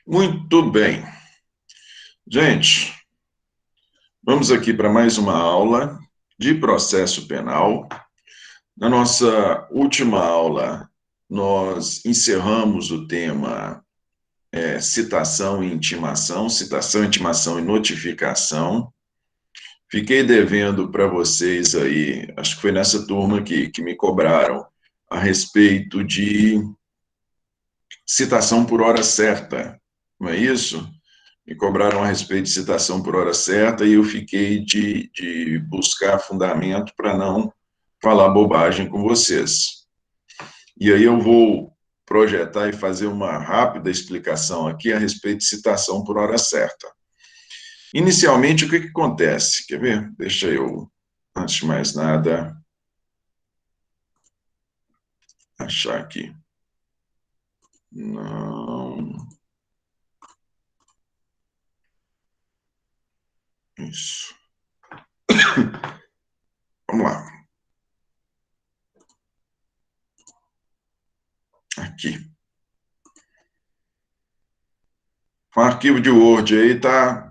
Muito bem. Gente, vamos aqui para mais uma aula de processo penal. Na nossa última aula, nós encerramos o tema citação, intimação e notificação. Fiquei devendo para vocês aí, acho que foi nessa turma aqui, que me cobraram a respeito de citação por hora certa, não é isso? Me cobraram a respeito de citação por hora certa e eu fiquei de buscar fundamento para não falar bobagem com vocês. E aí eu vou projetar e fazer uma rápida explicação aqui a respeito de citação por hora certa. Inicialmente, o que acontece? Quer ver? Deixa eu, antes de mais nada, achar aqui. Não. Isso. Vamos lá. Aqui. O arquivo de Word aí tá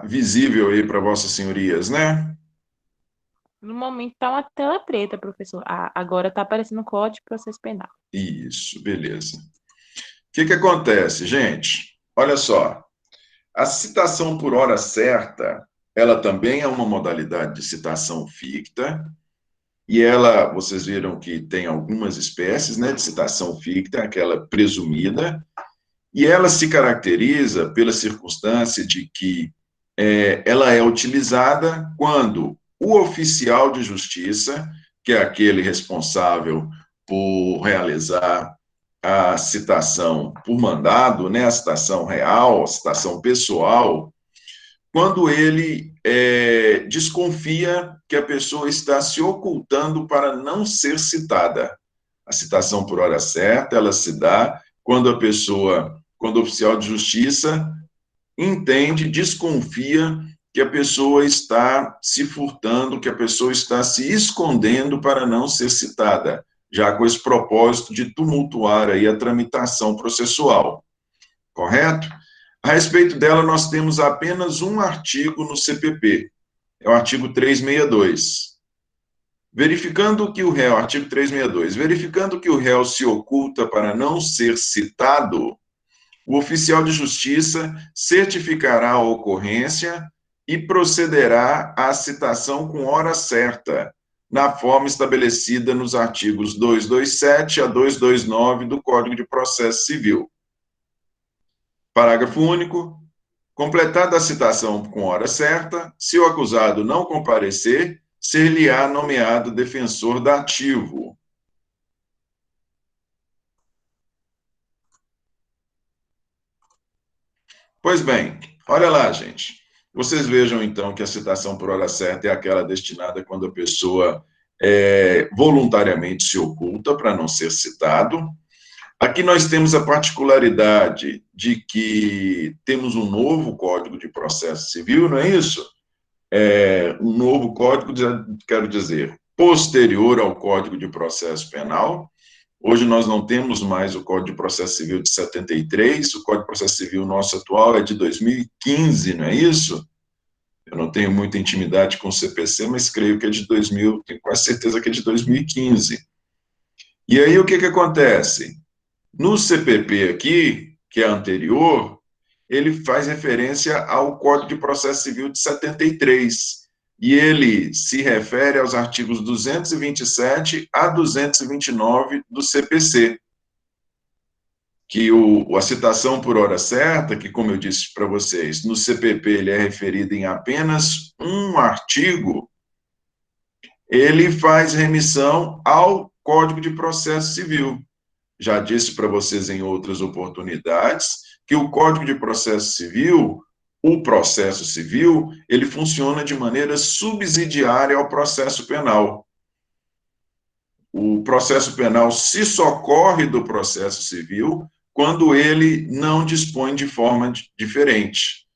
visível aí para vossas senhorias, né? No momento tá uma tela preta, professor. Agora tá aparecendo o Código de Processo Penal. Isso, beleza. O que acontece, gente? Olha só, a citação por hora certa, ela também é uma modalidade de citação ficta, e ela, vocês viram que tem algumas espécies, né, de citação ficta, aquela presumida, e ela se caracteriza pela circunstância de que ela é utilizada quando o oficial de justiça, que é aquele responsável por realizar a citação por mandado, né, a citação real, a citação pessoal, quando ele desconfia que a pessoa está se ocultando para não ser citada. A citação por hora certa, ela se dá quando quando o oficial de justiça entende, desconfia que a pessoa está se furtando, que a pessoa está se escondendo para não ser citada, já com esse propósito de tumultuar aí a tramitação processual, correto? A respeito dela, nós temos apenas um artigo no CPP, é o artigo 362. Verificando que o réu, artigo 362, verificando que o réu se oculta para não ser citado, o oficial de justiça certificará a ocorrência e procederá à citação com hora certa, na forma estabelecida nos artigos 227 a 229 do Código de Processo Civil. Parágrafo único. Completada a citação com hora certa, se o acusado não comparecer, ser-lhe-á nomeado defensor dativo. Pois bem, olha lá, gente. Vocês vejam, então, que a citação por hora certa é aquela destinada quando a pessoa voluntariamente se oculta para não ser citado. Aqui nós temos a particularidade de que temos um novo Código de Processo Civil, não é isso? Um novo código, quero dizer, posterior ao Código de Processo Penal. Hoje nós não temos mais o Código de Processo Civil de 73, o Código de Processo Civil nosso atual é de 2015, não é isso? Eu não tenho muita intimidade com o CPC, mas creio que é de 2000, tenho quase certeza que é de 2015. E aí o que acontece? No CPP aqui, que é anterior, ele faz referência ao Código de Processo Civil de 73, e ele se refere aos artigos 227 a 229 do CPC, que a citação por hora certa, que, como eu disse para vocês, no CPP ele é referido em apenas um artigo, ele faz remissão ao Código de Processo Civil. Já disse para vocês em outras oportunidades que o Código de Processo Civil, o processo civil, ele funciona de maneira subsidiária ao processo penal. O processo penal se socorre do processo civil quando ele não dispõe de forma diferente.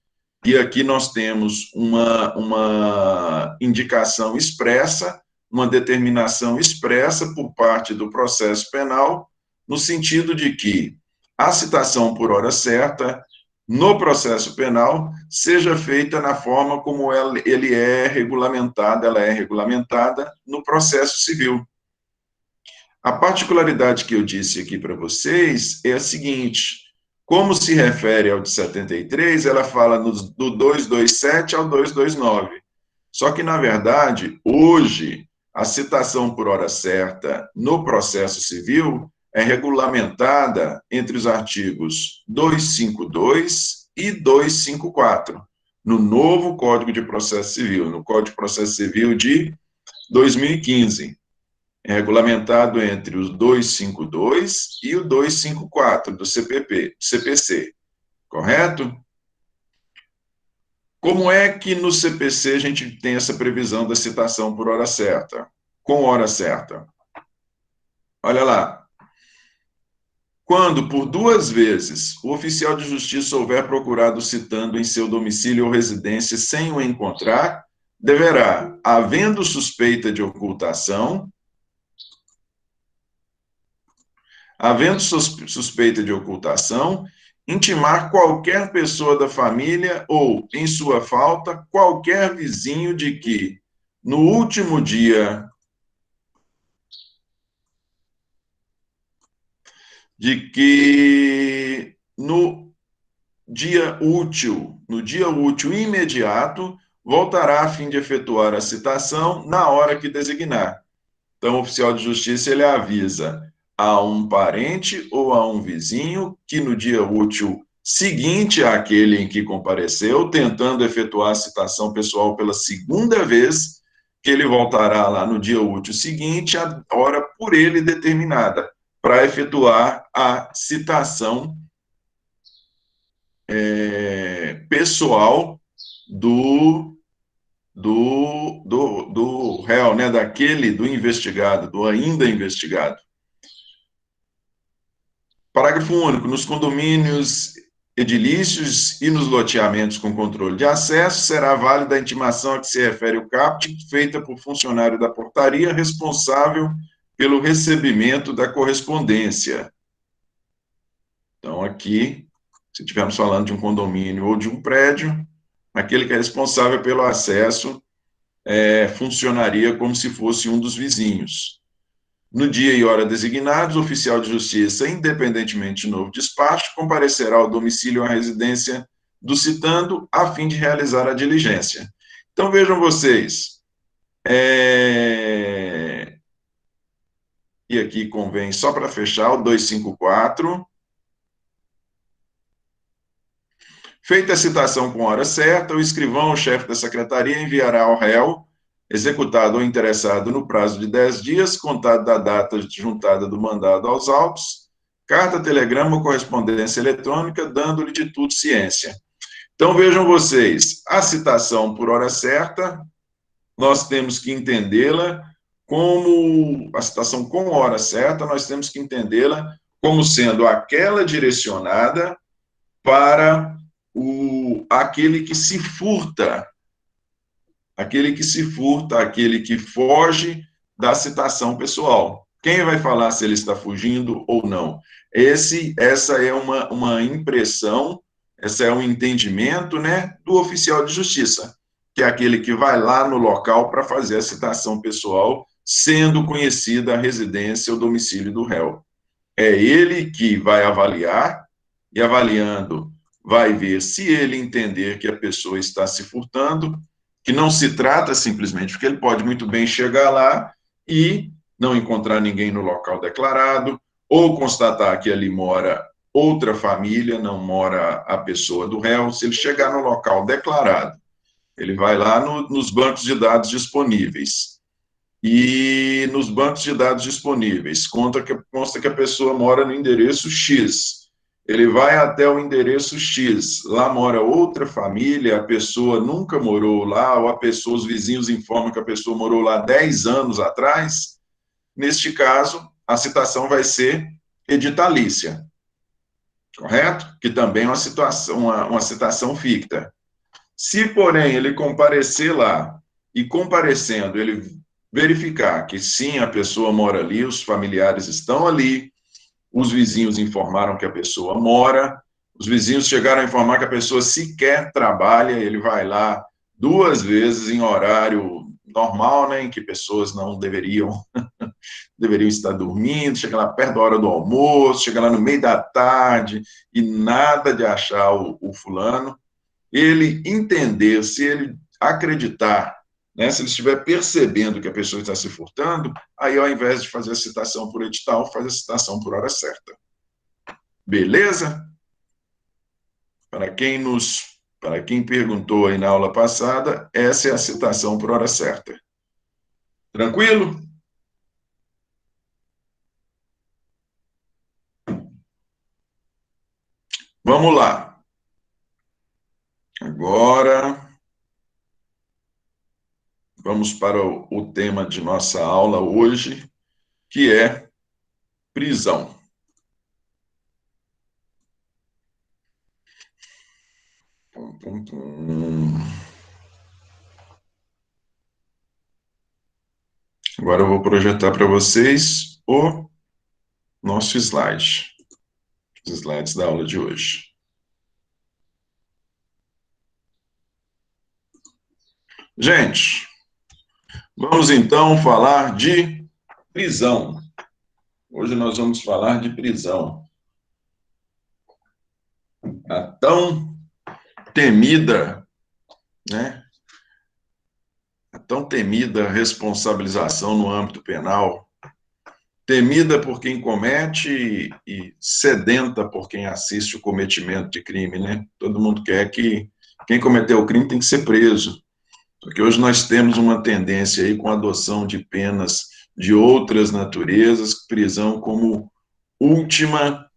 E aqui nós temos uma indicação expressa, uma determinação expressa por parte do processo penal no sentido de que a citação por hora certa, no processo penal, seja feita na forma como ela é regulamentada no processo civil. A particularidade que eu disse aqui para vocês é a seguinte: como se refere ao de 73, ela fala do 227 ao 229. Só que, na verdade, hoje, a citação por hora certa no processo civil é regulamentada entre os artigos 252 e 254, no novo Código de Processo Civil, no Código de Processo Civil de 2015. É regulamentado entre os 252 e o 254 do CPC, correto? Como é que no CPC a gente tem essa previsão da citação por hora certa? Com hora certa. Olha lá. Quando, por 2 vezes, o oficial de justiça houver procurado citando em seu domicílio ou residência sem o encontrar, deverá, havendo suspeita de ocultação, intimar qualquer pessoa da família ou, em sua falta, qualquer vizinho de que, no último dia no dia útil imediato, voltará a fim de efetuar a citação na hora que designar. Então, o oficial de justiça, ele avisa a um parente ou a um vizinho que no dia útil seguinte àquele em que compareceu, tentando efetuar a citação pessoal pela segunda vez, que ele voltará lá no dia útil seguinte, a hora por ele determinada, para efetuar a citação pessoal do réu, né, do investigado, do ainda investigado. Parágrafo único. Nos condomínios edilícios e nos loteamentos com controle de acesso, será válida a intimação a que se refere o caput, feita por funcionário da portaria responsável pelo recebimento da correspondência. Então, aqui, se estivermos falando de um condomínio ou de um prédio, aquele que é responsável pelo acesso funcionaria como se fosse um dos vizinhos. No dia e hora designados, o oficial de justiça, independentemente do novo despacho, comparecerá ao domicílio ou à residência do citando, a fim de realizar a diligência. Então, vejam vocês, e aqui convém, só para fechar, o 254. Feita a citação com hora certa, o escrivão, o chefe da secretaria, enviará ao réu, executado ou interessado no prazo de 10 dias, contado da data de juntada do mandado aos autos, carta, telegrama ou correspondência eletrônica, dando-lhe de tudo ciência. Então, vejam vocês, a citação por hora certa, nós temos que entendê-la como, a citação com hora certa, nós temos que entendê-la como sendo aquela direcionada para aquele que se furta, aquele que foge da citação pessoal. Quem vai falar se ele está fugindo ou não? Essa é uma impressão, esse é um entendimento, né, do oficial de justiça, que é aquele que vai lá no local para fazer a citação pessoal, sendo conhecida a residência ou domicílio do réu. É ele que vai avaliar, e avaliando, vai ver se ele entender que a pessoa está se furtando, que não se trata simplesmente, porque ele pode muito bem chegar lá e não encontrar ninguém no local declarado, ou constatar que ali mora outra família, não mora a pessoa do réu. Se ele chegar no local declarado, ele vai lá nos bancos de dados disponíveis. E nos bancos de dados disponíveis, consta que a pessoa mora no endereço X. Ele vai até o endereço X, lá mora outra família, a pessoa nunca morou lá, ou os vizinhos informam que a pessoa morou lá 10 anos atrás. Neste caso, a citação vai ser editalícia, correto? Que também é uma citação ficta. Se, porém, ele comparecer lá e, comparecendo, ele verificar que sim, a pessoa mora ali, os familiares estão ali, os vizinhos informaram que a pessoa mora, os vizinhos chegaram a informar que a pessoa sequer trabalha, ele vai lá 2 vezes em horário normal, né, em que pessoas não deveriam estar dormindo, chega lá perto da hora do almoço, chega lá no meio da tarde e nada de achar o fulano. Ele entender, se ele acreditar, né, se ele estiver percebendo que a pessoa está se furtando, aí ao invés de fazer a citação por edital, faz a citação por hora certa. Beleza? Para quem perguntou aí na aula passada, essa é a citação por hora certa. Tranquilo? Vamos lá. Agora, vamos para o tema de nossa aula hoje, que é prisão. Agora eu vou projetar para vocês o nosso slide, os slides da aula de hoje. Gente, vamos então falar de prisão. Hoje nós vamos falar de prisão. A tão temida, né? A tão temida responsabilização no âmbito penal, temida por quem comete e sedenta por quem assiste o cometimento de crime, né? Todo mundo quer que quem cometeu o crime tem que ser preso. Porque hoje nós temos uma tendência aí com a adoção de penas de outras naturezas, prisão como última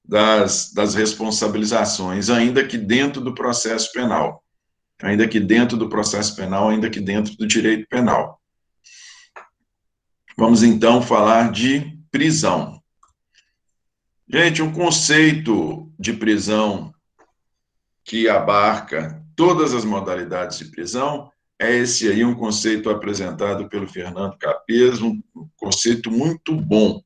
das responsabilizações, ainda que dentro do processo penal. Ainda que dentro do processo penal, ainda que dentro do direito penal. Vamos então falar de prisão. Gente, um conceito de prisão que abarca todas as modalidades de prisão é esse aí, um conceito apresentado pelo Fernando Capês, um conceito muito bom.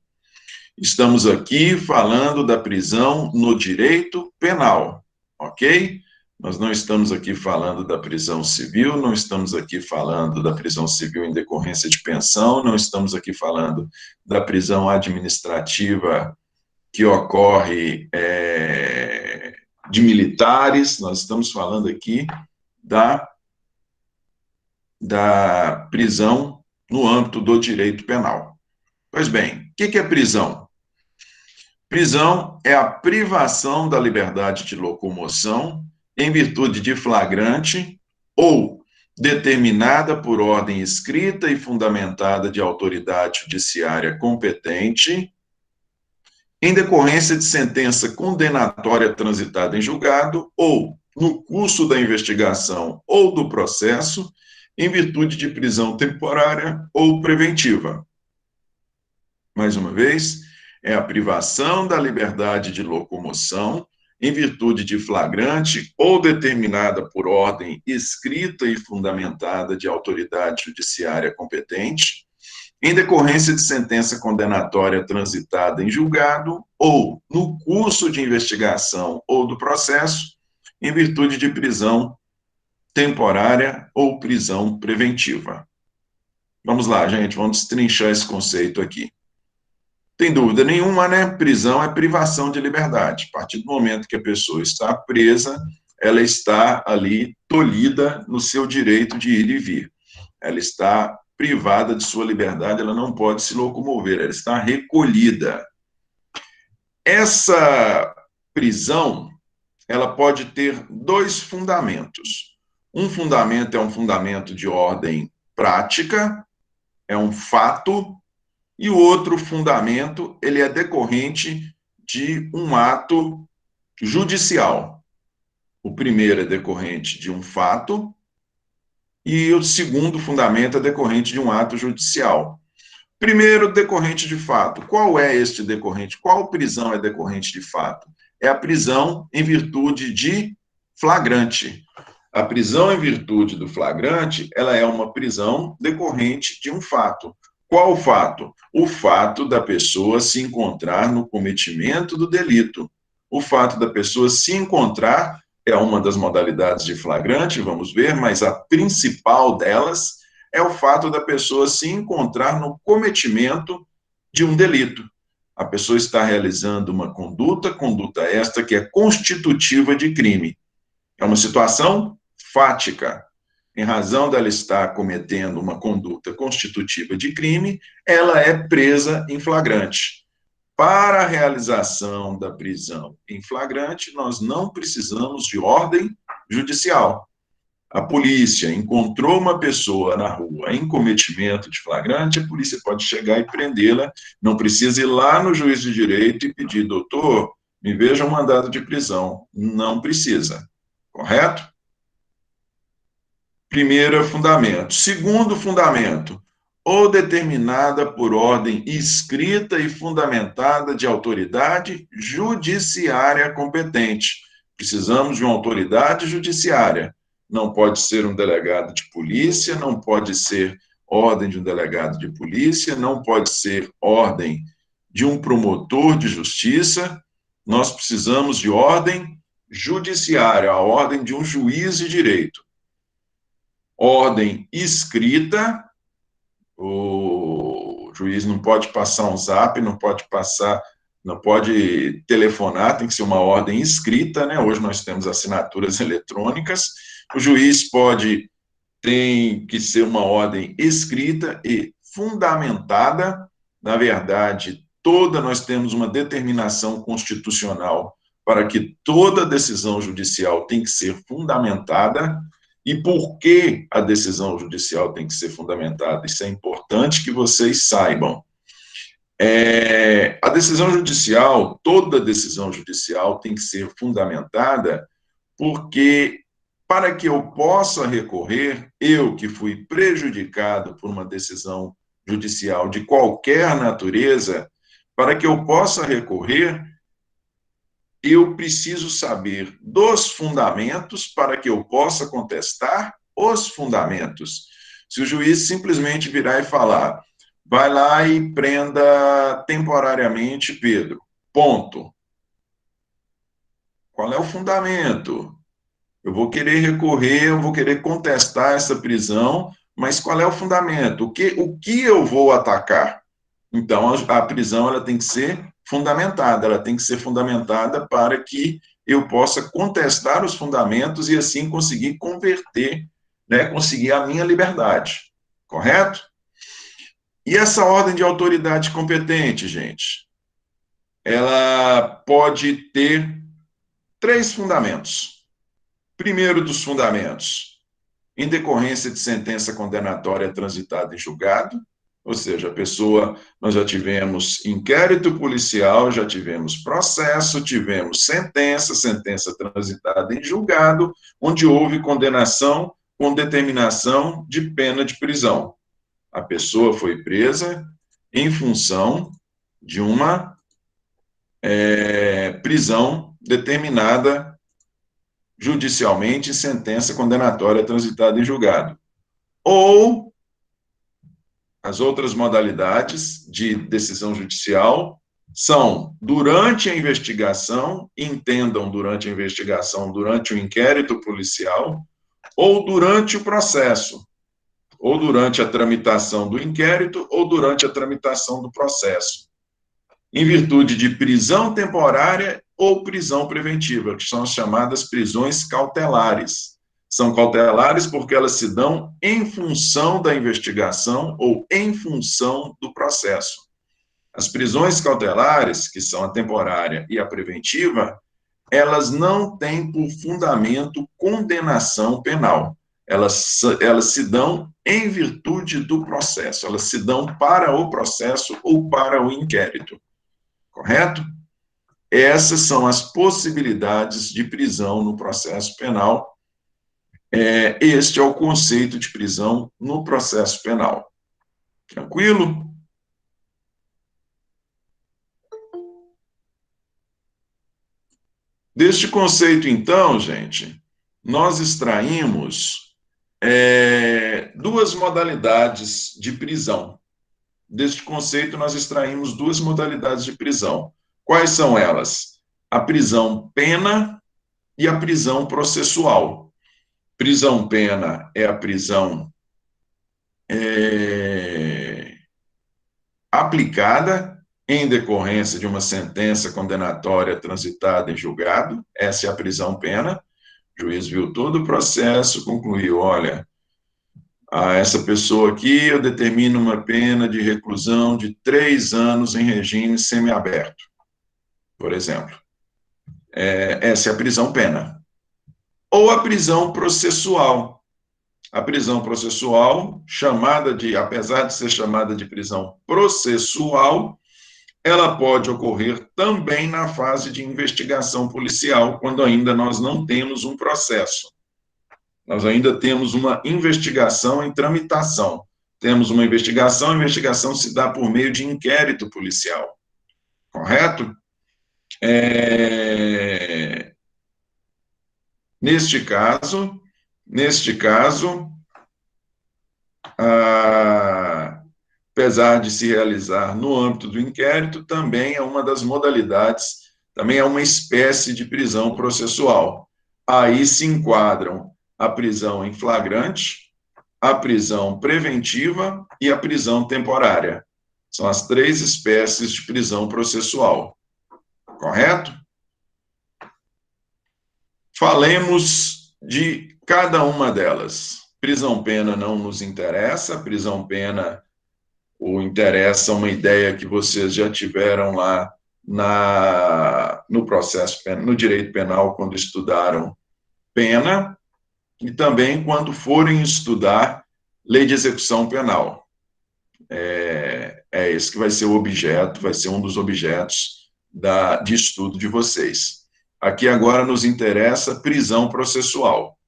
Estamos aqui falando da prisão no direito penal, ok? Nós não estamos aqui falando da prisão civil, não estamos aqui falando da prisão civil em decorrência de pensão, não estamos aqui falando da prisão administrativa que ocorre de militares, nós estamos falando aqui da prisão no âmbito do direito penal. Pois bem, o que é prisão? Prisão é a privação da liberdade de locomoção em virtude de flagrante ou determinada por ordem escrita e fundamentada de autoridade judiciária competente, em decorrência de sentença condenatória transitada em julgado ou no curso da investigação ou do processo, em virtude de prisão temporária ou preventiva. Mais uma vez, é a privação da liberdade de locomoção em virtude de flagrante ou determinada por ordem escrita e fundamentada de autoridade judiciária competente, em decorrência de sentença condenatória transitada em julgado ou no curso de investigação ou do processo, em virtude de prisão temporária ou prisão preventiva. Vamos lá, gente, vamos destrinchar esse conceito aqui. Tem dúvida nenhuma, né? Prisão é privação de liberdade. A partir do momento que a pessoa está presa, ela está ali tolhida no seu direito de ir e vir. Ela está privada de sua liberdade, ela não pode se locomover, ela está recolhida. Essa prisão, ela pode ter 2 fundamentos. Um fundamento é um fundamento de ordem prática, é um fato, e o outro fundamento, ele é decorrente de um ato judicial. O primeiro é decorrente de um fato, e o segundo fundamento é decorrente de um ato judicial. Primeiro, decorrente de fato. Qual é este decorrente? Qual prisão é decorrente de fato? É a prisão em virtude de flagrante. A prisão em virtude do flagrante, ela é uma prisão decorrente de um fato. Qual o fato? O fato da pessoa se encontrar no cometimento do delito. O fato da pessoa se encontrar é uma das modalidades de flagrante, vamos ver, mas a principal delas é o fato da pessoa se encontrar no cometimento de um delito. A pessoa está realizando uma conduta esta que é constitutiva de crime. É uma situação fática. Em razão dela estar cometendo uma conduta constitutiva de crime, ela é presa em flagrante. Para a realização da prisão em flagrante, nós não precisamos de ordem judicial. A polícia encontrou uma pessoa na rua em cometimento de flagrante, a polícia pode chegar e prendê-la, não precisa ir lá no juiz de direito e pedir, doutor, me veja um mandado de prisão. Não precisa, correto? Primeiro fundamento. Segundo fundamento, ou determinada por ordem escrita e fundamentada de autoridade judiciária competente. Precisamos de uma autoridade judiciária. Não pode ser um delegado de polícia, não pode ser ordem de um delegado de polícia, não pode ser ordem de um promotor de justiça. Nós precisamos de ordem judiciária, a ordem de um juiz de direito. Ordem escrita, o juiz não pode passar um zap, não pode telefonar, tem que ser uma ordem escrita, né? Hoje nós temos assinaturas eletrônicas. O juiz tem que ser uma ordem escrita e fundamentada. Na verdade, nós temos uma determinação constitucional para que toda decisão judicial tem que ser fundamentada. E por que a decisão judicial tem que ser fundamentada? Isso é importante que vocês saibam. A decisão judicial, toda decisão judicial tem que ser fundamentada porque, para que eu possa recorrer, eu que fui prejudicado por uma decisão judicial de qualquer natureza, para que eu possa recorrer, eu preciso saber dos fundamentos para que eu possa contestar os fundamentos. Se o juiz simplesmente virar e falar, vai lá e prenda temporariamente Pedro, ponto. Qual é o fundamento? Eu vou querer recorrer, eu vou querer contestar essa prisão, mas qual é o fundamento? O que eu vou atacar? Então, a prisão ela tem que ser fundamentada, ela tem que ser fundamentada para que eu possa contestar os fundamentos e assim conseguir converter, né, conseguir a minha liberdade, correto? E essa ordem de autoridade competente, gente, ela pode ter 3 fundamentos. Primeiro dos fundamentos, em decorrência de sentença condenatória transitada em julgado, ou seja, nós já tivemos inquérito policial, já tivemos processo, tivemos sentença transitada em julgado, onde houve condenação com determinação de pena de prisão. A pessoa foi presa em função de uma prisão determinada judicialmente em sentença condenatória transitada em julgado. Ou as outras modalidades de decisão judicial são durante a investigação, entendam durante a investigação, durante o inquérito policial, ou durante o processo, ou durante a tramitação do inquérito, ou durante a tramitação do processo, em virtude de prisão temporária ou prisão preventiva, que são as chamadas prisões cautelares. São cautelares porque elas se dão em função da investigação ou em função do processo. As prisões cautelares, que são a temporária e a preventiva, elas não têm por fundamento condenação penal. Elas se dão em virtude do processo, elas se dão para o processo ou para o inquérito. Correto? Essas são as possibilidades de prisão no processo penal. Este é o conceito de prisão no processo penal. Tranquilo? Deste conceito, então, gente, nós extraímos 2 modalidades de prisão. deste conceito, nós extraímos duas modalidades de prisão. Quais são elas? A prisão pena e a prisão processual. Prisão pena é a prisão aplicada em decorrência de uma sentença condenatória transitada em julgado. Essa é a prisão pena. O juiz viu todo o processo, concluiu, olha, a essa pessoa aqui eu determino uma pena de reclusão de 3 anos em regime semiaberto, por exemplo. Essa é a prisão pena. Ou a prisão processual. A prisão processual, apesar de ser chamada de prisão processual, ela pode ocorrer também na fase de investigação policial, quando ainda nós não temos um processo. Nós ainda temos uma investigação em tramitação. Temos uma investigação, a investigação se dá por meio de inquérito policial. Correto? Neste caso, apesar de se realizar no âmbito do inquérito, também é uma das modalidades, também é uma espécie de prisão processual. Aí se enquadram a prisão em flagrante, a prisão preventiva e a prisão temporária. São as 3 espécies de prisão processual. Correto? Falemos de cada uma delas. Prisão pena não nos interessa, prisão pena interessa uma ideia que vocês já tiveram lá no processo, no direito penal, quando estudaram pena, e também quando forem estudar lei de execução penal. Esse que vai ser o objeto, vai ser um dos objetos de estudo de vocês. Aqui agora nos interessa prisão processual.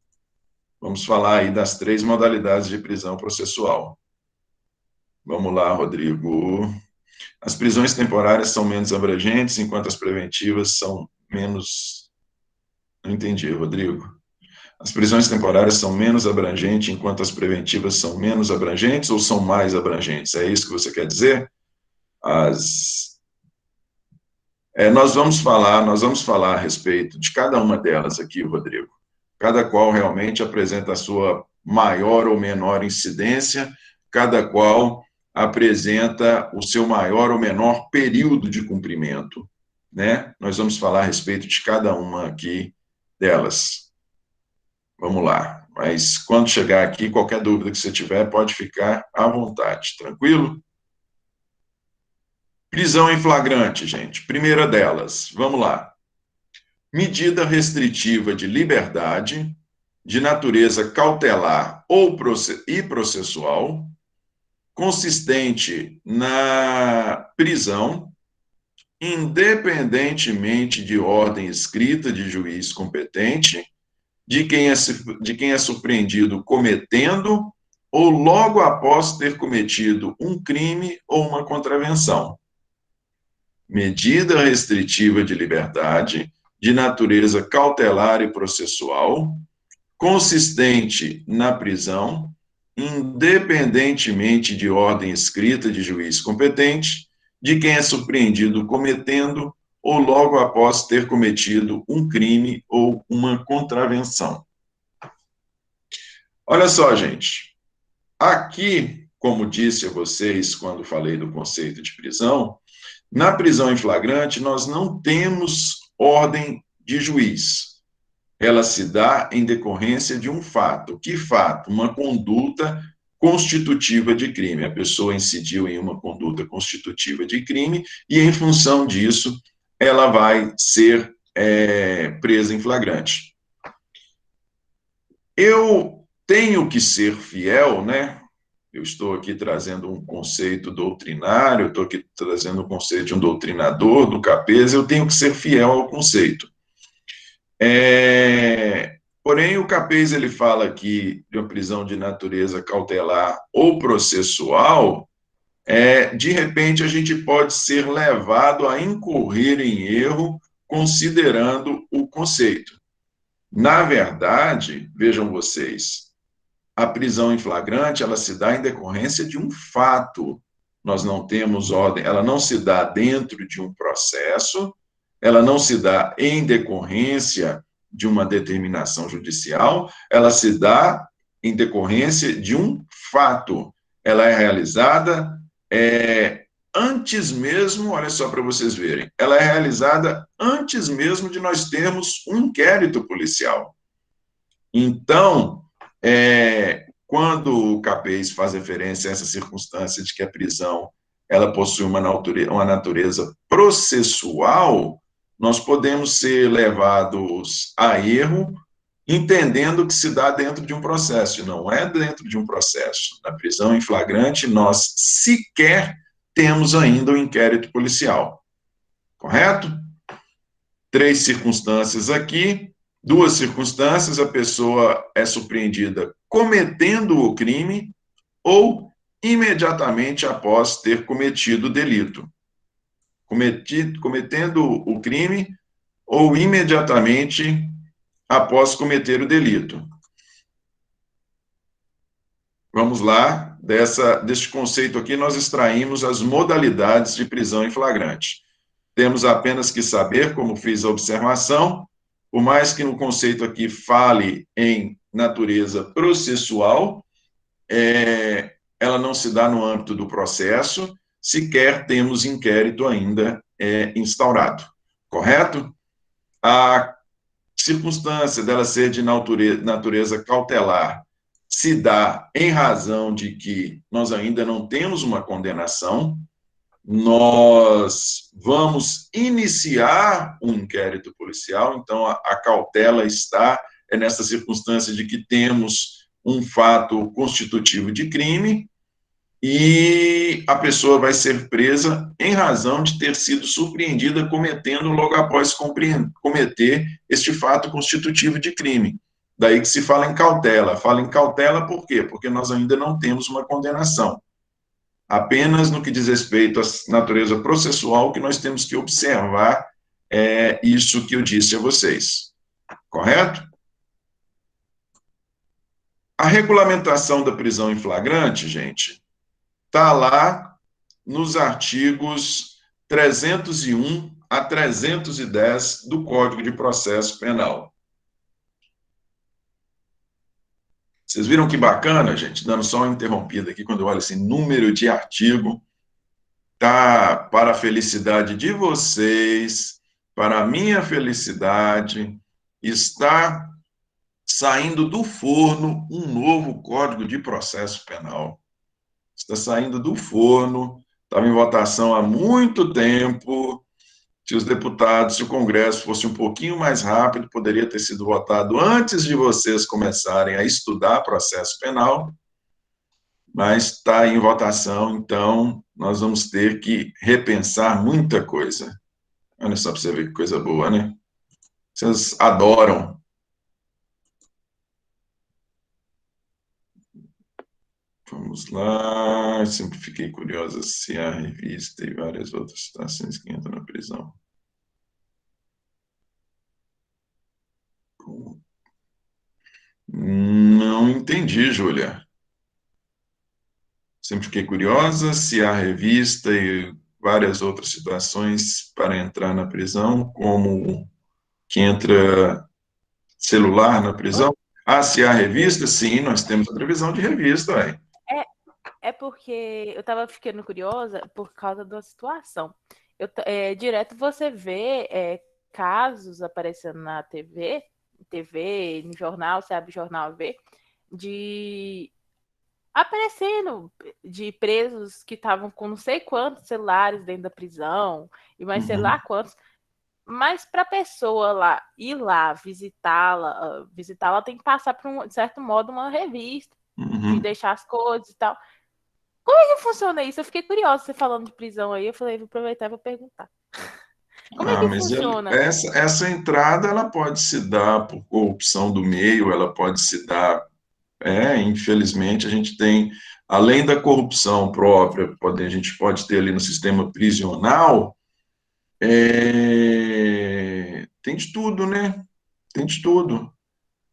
Vamos falar aí das 3 modalidades de prisão processual. Vamos lá, Rodrigo. As prisões temporárias são menos abrangentes, enquanto as preventivas são menos... Não entendi, Rodrigo. As prisões temporárias são menos abrangentes, enquanto as preventivas são menos abrangentes ou são mais abrangentes? É isso que você quer dizer? Nós vamos falar a respeito de cada uma delas aqui, Rodrigo. Cada qual realmente apresenta a sua maior ou menor incidência, cada qual apresenta o seu maior ou menor período de cumprimento, né? Nós vamos falar a respeito de cada uma aqui delas. Vamos lá. Mas quando chegar aqui, qualquer dúvida que você tiver, pode ficar à vontade, tranquilo? Prisão em flagrante, gente. Primeira delas, vamos lá. Medida restritiva de liberdade, de natureza cautelar e processual, consistente na prisão, independentemente de ordem escrita de juiz competente, de quem é surpreendido cometendo ou logo após ter cometido um crime ou uma contravenção. Medida restritiva de liberdade, de natureza cautelar e processual, consistente na prisão, independentemente de ordem escrita de juiz competente, de quem é surpreendido cometendo ou logo após ter cometido um crime ou uma contravenção. Olha só, gente. Aqui, como disse a vocês quando falei do conceito de prisão, na prisão em flagrante nós não temos ordem de juiz. Ela se dá em decorrência de um fato. Que fato? Uma conduta constitutiva de crime. A pessoa incidiu em uma conduta constitutiva de crime e, em função disso, ela vai ser presa em flagrante. Eu tenho que ser fiel, né? Eu estou aqui trazendo um conceito doutrinário, estou aqui trazendo um conceito de um doutrinador, do Capesa, eu tenho que ser fiel ao conceito. Porém, o Capesa, ele fala aqui de uma prisão de natureza cautelar ou processual, de repente a gente pode ser levado a incorrer em erro considerando o conceito. Na verdade, vejam vocês, a prisão em flagrante, ela se dá em decorrência de um fato. nós não temos ordem, ela não se dá dentro de um processo, ela não se dá em decorrência de uma determinação judicial, ela se dá em decorrência de um fato. Ela é realizada antes mesmo, olha só para vocês verem, ela é realizada antes mesmo de nós termos um inquérito policial. Então, quando o CAPES faz referência a essa circunstância de que a prisão ela possui uma natureza processual, nós podemos ser levados a erro, entendendo que se dá dentro de um processo, e não é dentro de um processo. Na prisão em flagrante, nós sequer temos ainda o inquérito policial. Correto? 3 circunstâncias aqui. 2 circunstâncias, a pessoa é surpreendida cometendo o crime ou imediatamente após ter cometido o delito. Cometendo o crime ou imediatamente após cometer o delito. Vamos lá, deste conceito aqui, nós extraímos as modalidades de prisão em flagrante. Temos apenas que saber, como fiz a observação, por mais que no conceito aqui fale em natureza processual, ela não se dá no âmbito do processo, sequer temos inquérito ainda instaurado, correto? A circunstância dela ser de natureza cautelar se dá em razão de que nós ainda não temos uma condenação, nós vamos iniciar um inquérito policial, então a cautela está nessa circunstância de que temos um fato constitutivo de crime e a pessoa vai ser presa em razão de ter sido surpreendida cometendo logo após cometer este fato constitutivo de crime. Daí que se fala em cautela. Fala em cautela por quê? Porque nós ainda não temos uma condenação. Apenas no que diz respeito à natureza processual que nós temos que observar isso que eu disse a vocês. Correto? A regulamentação da prisão em flagrante, gente, está lá nos artigos 301 a 310 do Código de Processo Penal. Vocês viram que bacana, gente? Dando só uma interrompida aqui, quando eu olho assim, número de artigo, tá para a felicidade de vocês, para a minha felicidade, está saindo do forno um novo Código de Processo Penal. Está saindo do forno, estava em votação há muito tempo. Se os deputados, se o Congresso fosse um pouquinho mais rápido, poderia ter sido votado antes de vocês começarem a estudar processo penal, mas está em votação, então nós vamos ter que repensar muita coisa. Olha só para você ver que coisa boa, né? Vocês adoram. Vamos lá, sempre fiquei curiosa se a revista e várias outras situações que entram na prisão. Não entendi, Júlia. Sempre fiquei curiosa se a revista e várias outras situações para entrar na prisão, como que entra celular na prisão. Ah, se há revista? Sim, nós temos a previsão de revista, ué. É porque eu estava ficando curiosa por causa da situação. Direto você vê casos aparecendo na TV, no jornal, você abre o jornal vê, aparecendo de presos que estavam com não sei quantos celulares dentro da prisão, e mais sei lá quantos. Mas para a pessoa lá ir lá visitá-la tem que passar por de certo modo, uma revista, de deixar as coisas e tal. Como é que funciona isso? Eu fiquei curiosa, você falando de prisão aí, eu falei, vou aproveitar e vou perguntar. Como é que funciona? Essa entrada, ela pode se dar por corrupção do meio, ela pode se dar, infelizmente, a gente tem, além da corrupção própria, a gente pode ter ali no sistema prisional, tem de tudo, né? Tem de tudo.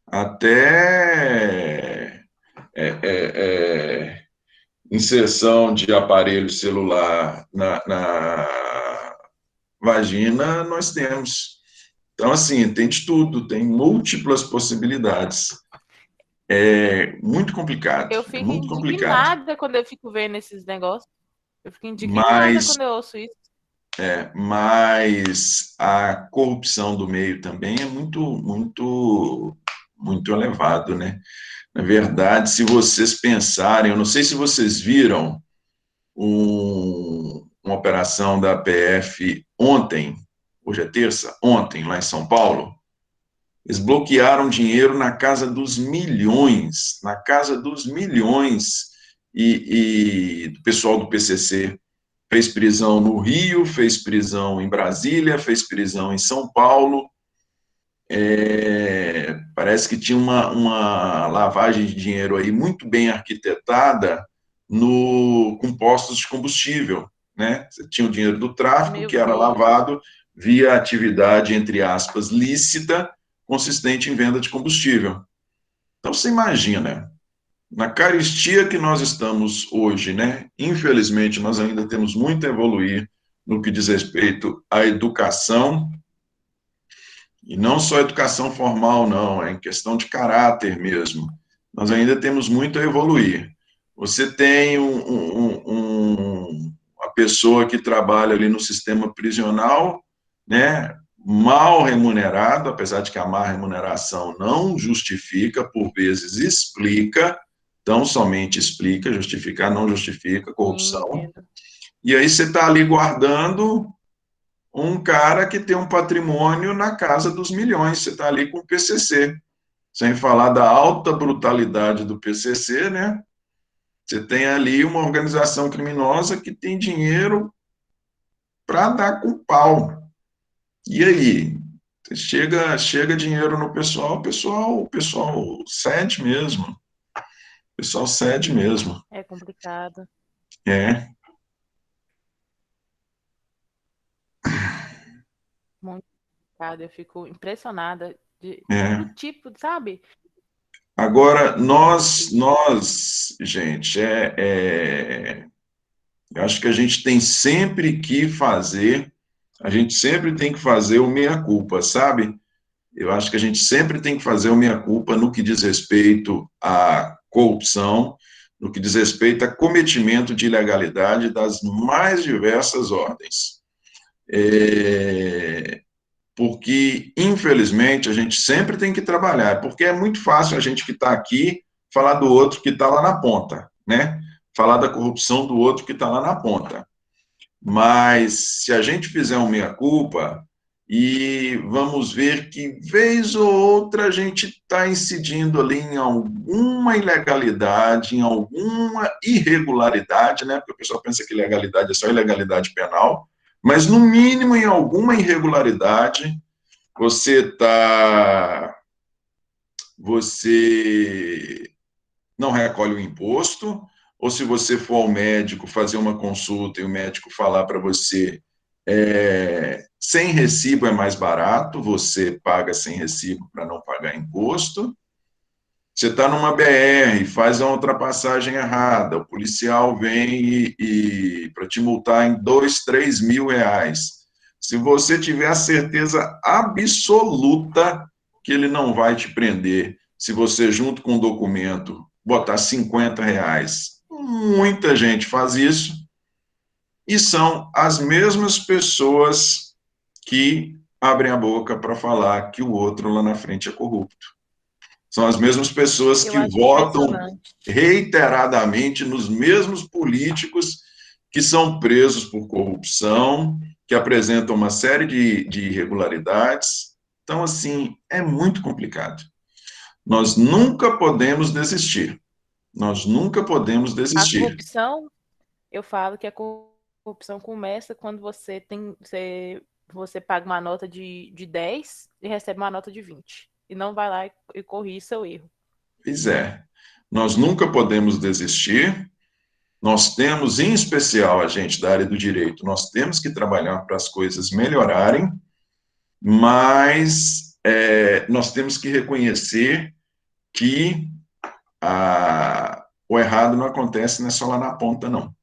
Até inserção de aparelho celular na vagina, nós temos. Então, assim, tem de tudo, tem múltiplas possibilidades. É muito complicado, Eu é fico muito complicado. indignada quando eu fico vendo esses negócios. Eu fico indignada Mas, quando eu ouço isso. mas a corrupção do meio também é muito elevado, né? Na verdade, se vocês pensarem, eu não sei se vocês viram uma operação da PF ontem, hoje é terça, ontem, lá em São Paulo. Eles bloquearam dinheiro na casa dos milhões, e do pessoal do PCC fez prisão no Rio, fez prisão em Brasília, fez prisão em São Paulo. Parece que tinha uma lavagem de dinheiro aí muito bem arquitetada com postos de combustível, né? Você tinha o dinheiro do tráfico Meu que era Deus. lavado via atividade, entre aspas, lícita, consistente em venda de combustível. Então, você imagina, na carestia que nós estamos hoje, né? Infelizmente, nós ainda temos muito a evoluir no que diz respeito à educação, e não só educação formal, não, é em questão de caráter mesmo. Nós ainda temos muito a evoluir. Você tem uma pessoa que trabalha ali no sistema prisional, né, mal remunerado, apesar de que a má remuneração não justifica, por vezes explica, então somente explica, justificar não justifica Sim, corrupção. entendo. E aí você está ali guardando um cara que tem um patrimônio na casa dos milhões. Você está ali com o PCC. Sem falar da alta brutalidade do PCC, né? Você tem ali uma organização criminosa que tem dinheiro para dar com pau. E aí? Chega dinheiro no pessoal, o pessoal cede mesmo. O pessoal cede mesmo. É complicado. É, Muito complicado. Eu fico impressionada do é. tipo, sabe? Agora, Muito triste. nós, gente, eu acho que a gente tem sempre que fazer, a gente sempre tem que fazer o meia-culpa, sabe? Eu acho que a gente sempre tem que fazer o meia-culpa no que diz respeito à corrupção, no que diz respeito a cometimento de ilegalidade das mais diversas ordens. Porque, infelizmente, a gente sempre tem que trabalhar, porque é muito fácil a gente que está aqui falar do outro que está lá na ponta, né? Falar da corrupção do outro que está lá na ponta. Mas se a gente fizer um meia-culpa, e vamos ver que, vez ou outra, a gente está incidindo ali em alguma ilegalidade, em alguma irregularidade, né? Porque o pessoal pensa que ilegalidade é só ilegalidade penal, mas, no mínimo, em alguma irregularidade, você não recolhe o imposto, ou se você for ao médico fazer uma consulta e o médico falar para você sem recibo é mais barato, você paga sem recibo para não pagar imposto. Você está numa BR, faz a ultrapassagem errada, o policial vem para te multar em 2, 3 mil reais. Se você tiver a certeza absoluta que ele não vai te prender, se você, junto com o documento, botar 50 reais. Muita gente faz isso, e são as mesmas pessoas que abrem a boca para falar que o outro lá na frente é corrupto. São as mesmas pessoas Eu que acho votam impressionante. reiteradamente nos mesmos políticos que são presos por corrupção, que apresentam uma série de irregularidades. Então, assim, é muito complicado. Nós nunca podemos desistir. Nós nunca podemos A desistir. corrupção, eu falo que a corrupção começa quando você paga uma nota de 10 e recebe uma nota de 20. E não vai lá e corrige seu erro. Pois é. Nós nunca podemos desistir. Nós temos, em especial a gente da área do direito, nós temos que trabalhar para as coisas melhorarem, mas nós temos que reconhecer que o errado não acontece, não é só lá na ponta, não.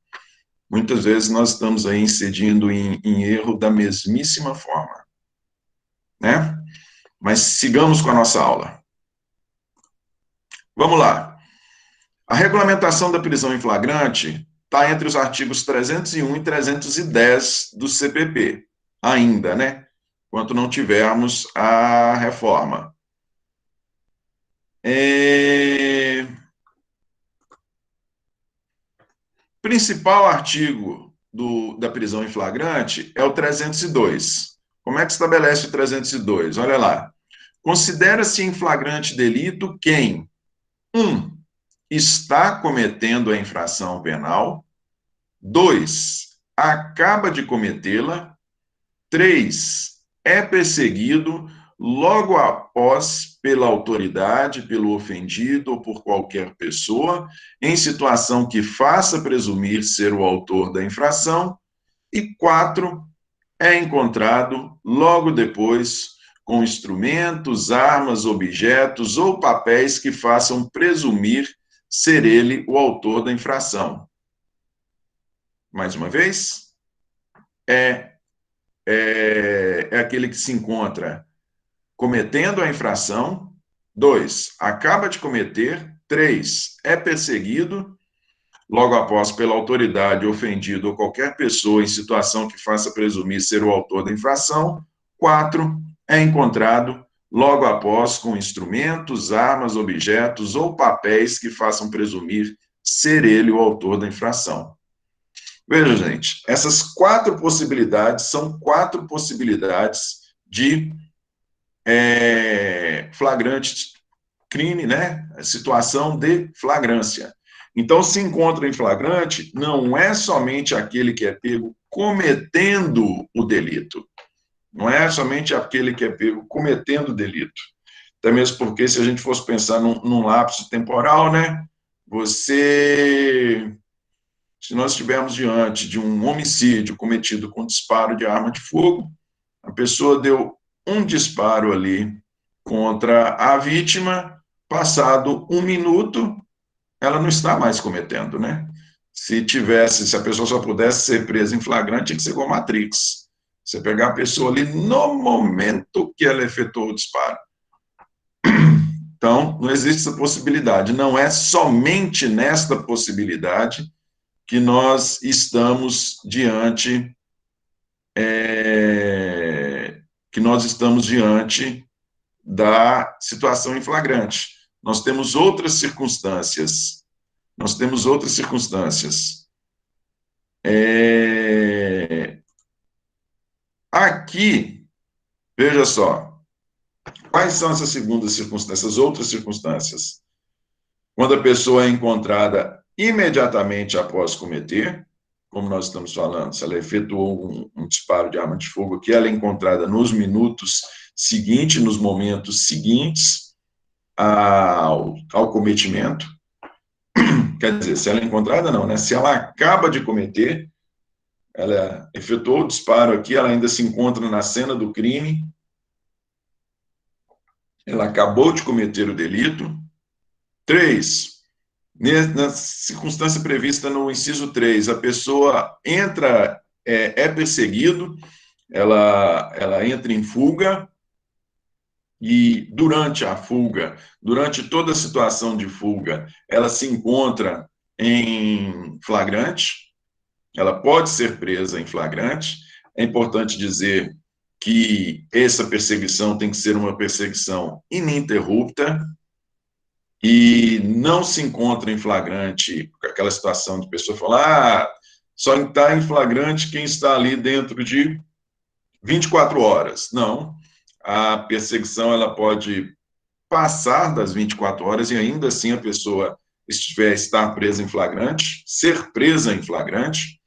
Muitas vezes nós estamos aí incidindo em erro da mesmíssima forma, né? Mas sigamos com a nossa aula. Vamos lá. A regulamentação da prisão em flagrante está entre os artigos 301 e 310 do CPP, ainda, né? Enquanto não tivermos a reforma. Principal artigo da prisão em flagrante é o 302. Como é que estabelece o 302? Olha lá. Considera-se em flagrante delito quem 1. Está cometendo a infração penal. 2. Acaba de cometê-la. 3. É perseguido logo após pela autoridade, pelo ofendido ou por qualquer pessoa, em situação que faça presumir ser o autor da infração. E 4. É encontrado logo depois com instrumentos, armas, objetos ou papéis que façam presumir ser ele o autor da infração. Mais uma vez, é aquele que se encontra cometendo a infração. 2, acaba de cometer. 3, é perseguido logo após pela autoridade, ofendido ou qualquer pessoa em situação que faça presumir ser o autor da infração. 4, é encontrado logo após com instrumentos, armas, objetos ou papéis que façam presumir ser ele o autor da infração. Veja, gente, essas 4 possibilidades são 4 possibilidades de flagrante crime, né? Situação de flagrância. Então, se encontra em flagrante, não é somente aquele que é pego cometendo o delito. Não é somente aquele que é pego cometendo o delito. Até mesmo porque, se a gente fosse pensar num lapso temporal, né? Se nós estivermos diante de um homicídio cometido com disparo de arma de fogo, a pessoa deu um disparo ali contra a vítima, passado 1 minuto, ela não está mais cometendo, né? Se a pessoa só pudesse ser presa em flagrante, tinha que ser igual Matrix. Você pegar a pessoa ali no momento que ela efetuou o disparo. Então, não existe essa possibilidade. Não é somente nesta possibilidade que nós estamos diante da situação em flagrante. Nós temos outras circunstâncias. Aqui, veja só, quais são essas outras circunstâncias? Quando a pessoa é encontrada imediatamente após cometer, como nós estamos falando, se ela efetuou um disparo de arma de fogo, que ela é encontrada nos minutos seguintes, nos momentos seguintes ao cometimento. Quer dizer, se ela é encontrada, não, né? Se ela acaba de cometer, ela efetuou o disparo aqui, ela ainda se encontra na cena do crime, ela acabou de cometer o delito. 3, na circunstância prevista no inciso 3, a pessoa entra, é perseguido, ela entra em fuga, e durante a fuga, durante toda a situação de fuga, ela se encontra em flagrante, ela pode ser presa em flagrante. É importante dizer que essa perseguição tem que ser uma perseguição ininterrupta e não se encontra em flagrante aquela situação de pessoa falar, só está em flagrante quem está ali dentro de 24 horas. Não, a perseguição ela pode passar das 24 horas e ainda assim a pessoa estar presa em flagrante, ser presa em flagrante.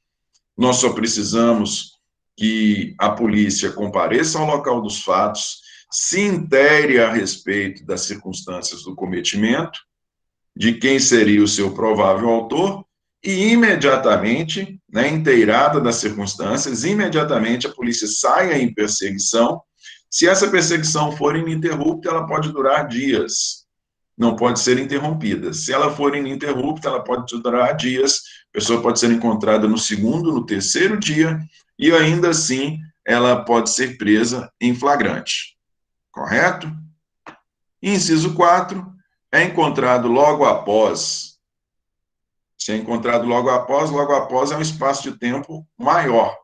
Nós só precisamos que a polícia compareça ao local dos fatos, se intere a respeito das circunstâncias do cometimento, de quem seria o seu provável autor, e imediatamente, né, inteirada das circunstâncias, imediatamente a polícia saia em perseguição. Se essa perseguição for ininterrupta, ela pode durar dias, não pode ser interrompida. Se ela for ininterrupta, ela pode durar dias, a pessoa pode ser encontrada no segundo, no terceiro dia, e ainda assim ela pode ser presa em flagrante. Correto? Inciso 4, é encontrado logo após. Se é encontrado logo após é um espaço de tempo maior.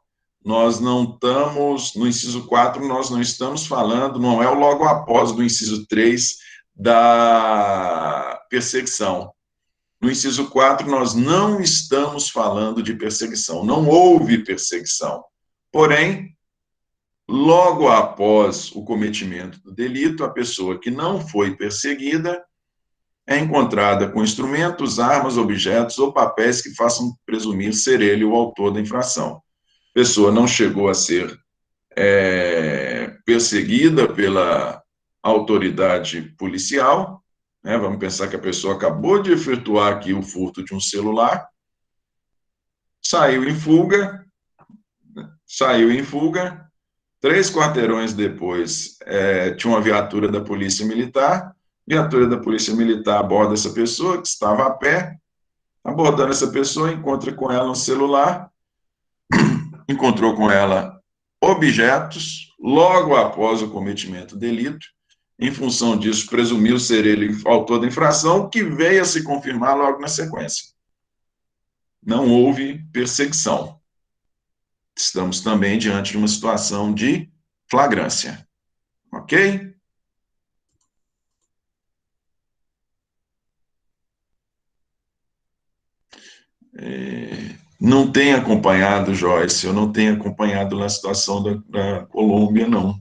Nós não estamos, no inciso 4, nós não estamos falando, não é o logo após do inciso 3 da perseguição. No inciso 4, nós não estamos falando de perseguição, não houve perseguição. Porém, logo após o cometimento do delito, a pessoa que não foi perseguida é encontrada com instrumentos, armas, objetos ou papéis que façam presumir ser ele o autor da infração. A pessoa não chegou a ser perseguida pela autoridade policial, né? Vamos pensar que a pessoa acabou de efetuar aqui o furto de um celular, saiu em fuga, 3 quarteirões depois tinha uma viatura da Polícia Militar aborda essa pessoa que estava a pé, abordando essa pessoa, encontra com ela um celular, encontrou com ela objetos, logo após o cometimento do delito, em função disso, presumiu ser ele autor da infração, que veio a se confirmar logo na sequência. Não houve perseguição. Estamos também diante de uma situação de flagrância. Ok? Não tenho acompanhado, Joyce, eu não tenho acompanhado na situação da Colômbia, não.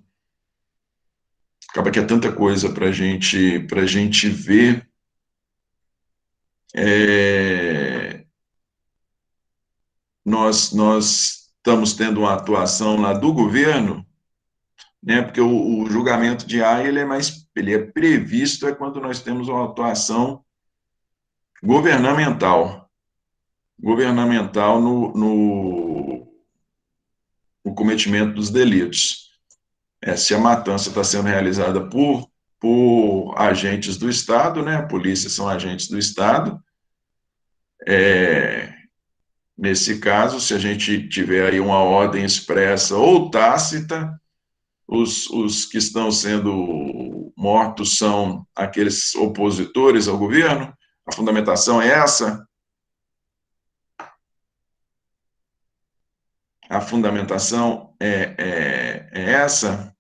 Acaba que é tanta coisa para a gente ver. Nós estamos tendo uma atuação lá do governo, né, porque o julgamento de AI ele é previsto quando nós temos uma atuação governamental no cometimento dos delitos. Se a matança está sendo realizada por agentes do Estado, né, a polícia são agentes do Estado, nesse caso, se a gente tiver aí uma ordem expressa ou tácita, os que estão sendo mortos são aqueles opositores ao governo, a fundamentação é essa? A fundamentação é essa?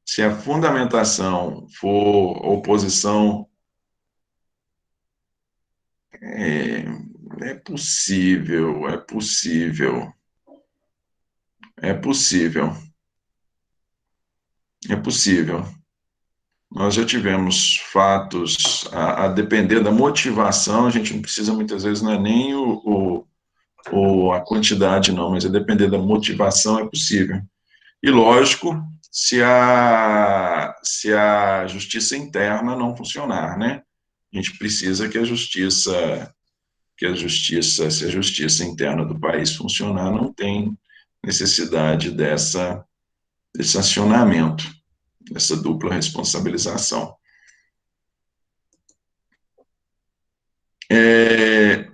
Se a fundamentação for oposição, é possível. Nós já tivemos fatos, a depender da motivação, a gente não precisa muitas vezes, não é nem a quantidade, não, mas a depender da motivação é possível. E, lógico, se a justiça interna não funcionar, né? A gente precisa que se a justiça interna do país funcionar, não tem necessidade desse acionamento, dessa dupla responsabilização.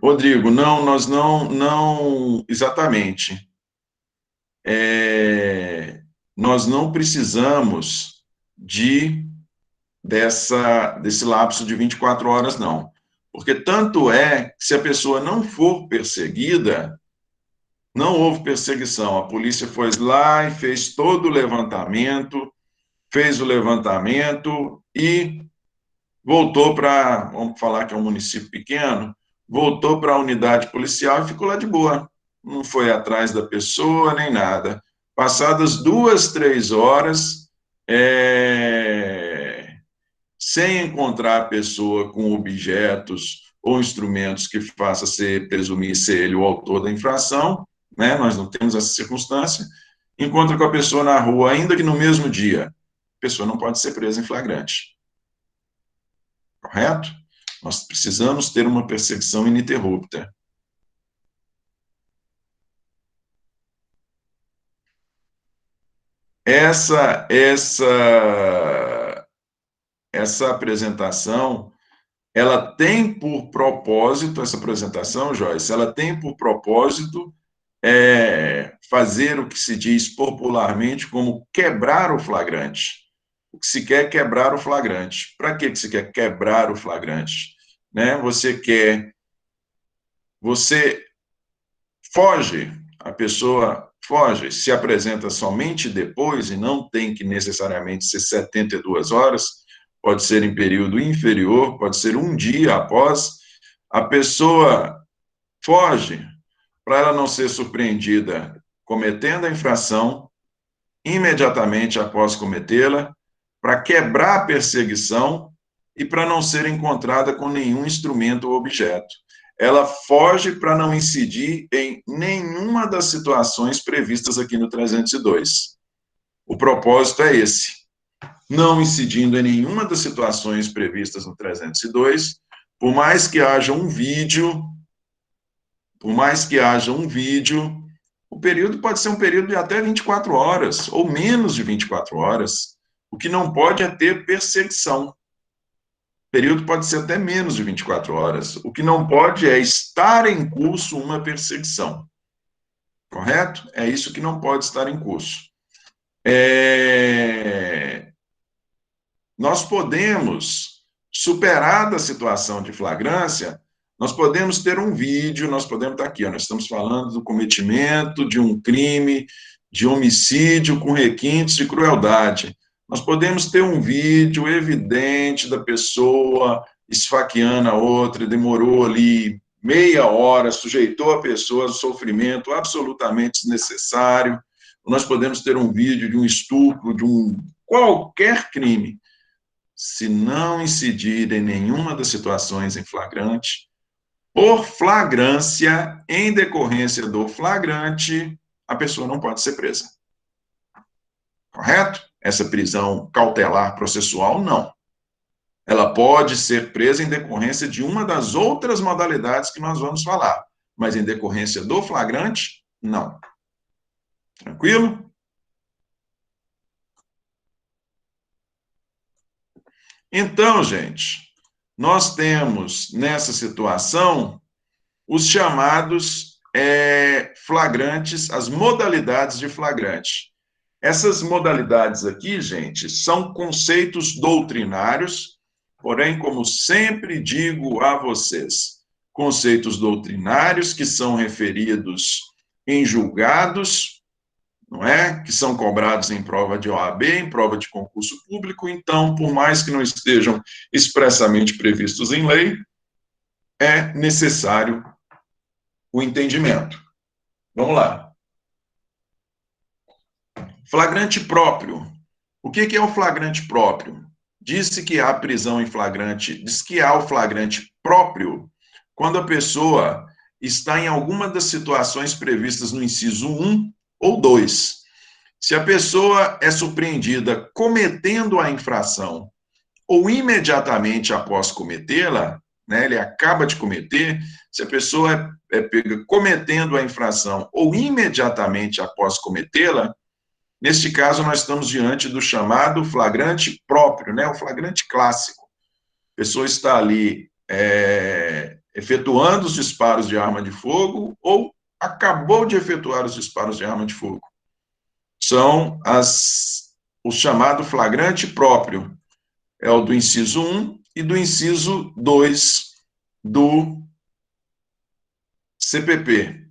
Rodrigo, não, nós não exatamente. Nós não precisamos desse lapso de 24 horas, não. Porque tanto é que se a pessoa não for perseguida, não houve perseguição. A polícia foi lá e fez todo o levantamento, e voltou para, vamos falar que é um município pequeno, voltou para a unidade policial e ficou lá de boa. Não foi atrás da pessoa, nem nada. Passadas 2, 3 horas, sem encontrar a pessoa com objetos ou instrumentos que faça presumir ser ele o autor da infração, né? Nós não temos essa circunstância, encontra com a pessoa na rua, ainda que no mesmo dia, a pessoa não pode ser presa em flagrante. Correto? Nós precisamos ter uma perseguição ininterrupta. Essa essa apresentação, ela tem por propósito, essa apresentação, Joyce, ela tem por propósito fazer o que se diz popularmente como quebrar o flagrante. O que se quer é quebrar o flagrante. Para que se quer quebrar o flagrante? Né? Você foge, a pessoa foge, se apresenta somente depois, e não tem que necessariamente ser 72 horas, pode ser em período inferior, pode ser um dia após, a pessoa foge para ela não ser surpreendida cometendo a infração, imediatamente após cometê-la, para quebrar a perseguição e para não ser encontrada com nenhum instrumento ou objeto. Ela foge para não incidir em nenhuma das situações previstas aqui no 302. O propósito é esse: não incidindo em nenhuma das situações previstas no 302, por mais que haja um vídeo, o período pode ser um período de até 24 horas, ou menos de 24 horas. O que não pode é ter perseguição. O período pode ser até menos de 24 horas. O que não pode é estar em curso uma perseguição. Correto? É isso que não pode estar em curso. Nós podemos, superada a situação de flagrância, nós podemos ter um vídeo, nós podemos estar aqui, nós estamos falando do cometimento de um crime, de homicídio com requintes de crueldade. Nós podemos ter um vídeo evidente da pessoa esfaqueando a outra, demorou ali meia hora, sujeitou a pessoa ao sofrimento absolutamente desnecessário. Nós podemos ter um vídeo de um estupro, de qualquer crime. Se não incidir em nenhuma das situações em flagrante, por flagrância, em decorrência do flagrante, a pessoa não pode ser presa. Correto? Essa prisão cautelar processual, não. Ela pode ser presa em decorrência de uma das outras modalidades que nós vamos falar, mas em decorrência do flagrante, não. Tranquilo? Então, gente, nós temos nessa situação os chamados flagrantes, as modalidades de flagrante. Essas modalidades aqui, gente, são conceitos doutrinários, porém, como sempre digo a vocês, conceitos doutrinários que são referidos em julgados, não é? Que são cobrados em prova de OAB, em prova de concurso público. Então, por mais que não estejam expressamente previstos em lei, é necessário o entendimento. Vamos lá. Flagrante próprio. O que é o flagrante próprio? Diz-se que há prisão em flagrante, diz que há o flagrante próprio quando a pessoa está em alguma das situações previstas no inciso 1 ou 2. Se a pessoa é surpreendida cometendo a infração ou imediatamente após cometê-la, né, ele acaba de cometer, se a pessoa é pega cometendo a infração ou imediatamente após cometê-la, neste caso nós estamos diante do chamado flagrante próprio, né, o flagrante clássico. A pessoa está ali efetuando os disparos de arma de fogo ou acabou de efetuar os disparos de arma de fogo. São o chamado flagrante próprio. É o do inciso 1 e do inciso 2 do CPP.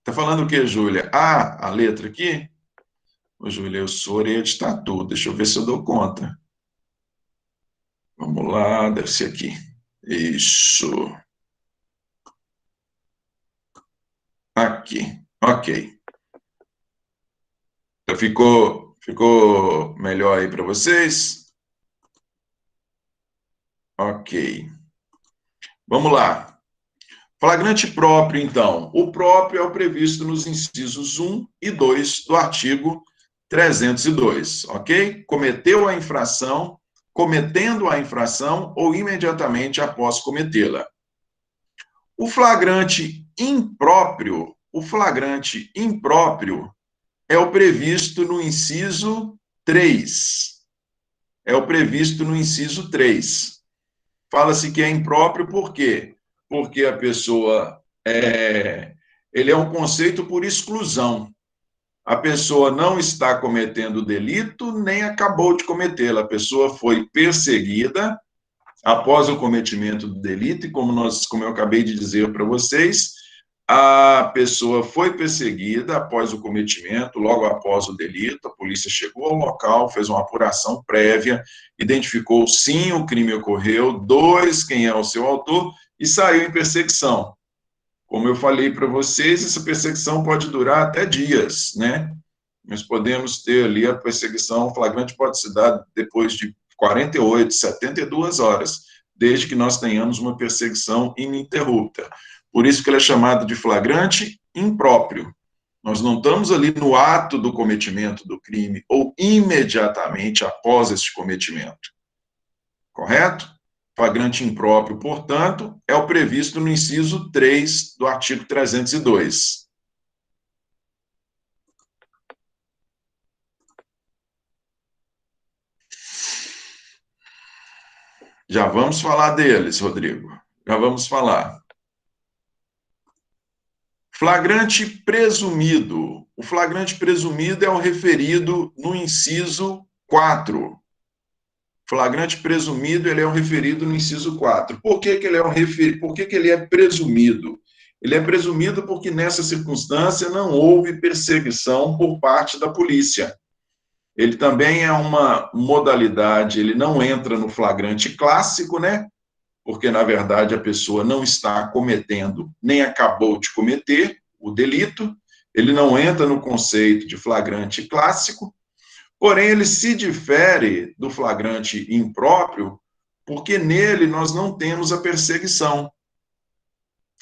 Tá falando o quê, Júlia? A letra aqui? Ô, Júlia, eu sou orelha de tatu. Deixa eu ver se eu dou conta. Vamos lá, deve ser aqui. Isso. Aqui. Ok. Ficou melhor aí para vocês? Ok. Vamos lá. Flagrante próprio, então. O próprio é o previsto nos incisos 1 e 2 do artigo 302, ok? Cometeu a infração, cometendo a infração ou imediatamente após cometê-la. O flagrante impróprio é o previsto no inciso 3. É o previsto no inciso 3. Fala-se que é impróprio por quê? Porque a pessoa ele é um conceito por exclusão. A pessoa não está cometendo delito, nem acabou de cometê-lo. A pessoa foi perseguida após o cometimento do delito, e como eu acabei de dizer para vocês, a pessoa foi perseguida após o cometimento, logo após o delito, a polícia chegou ao local, fez uma apuração prévia, identificou, sim, o crime ocorreu, 2, quem é o seu autor, e saiu em perseguição. Como eu falei para vocês, essa perseguição pode durar até dias, né? Nós podemos ter ali a perseguição flagrante, pode se dar depois de 48, 72 horas, desde que nós tenhamos uma perseguição ininterrupta. Por isso que ele é chamado de flagrante impróprio. Nós não estamos ali no ato do cometimento do crime ou imediatamente após esse cometimento. Correto? Flagrante impróprio, portanto, é o previsto no inciso 3 do artigo 302. Já vamos falar deles, Rodrigo. Já vamos falar. Flagrante presumido. O flagrante presumido é o referido no inciso 4. Flagrante presumido, ele é o referido no inciso 4. Por que ele é Por que ele é presumido? Ele é presumido porque nessa circunstância não houve perseguição por parte da polícia. Ele também é uma modalidade, ele não entra no flagrante clássico, né? Porque, na verdade, a pessoa não está cometendo, nem acabou de cometer o delito, ele não entra no conceito de flagrante clássico, porém, ele se difere do flagrante impróprio, porque nele nós não temos a perseguição.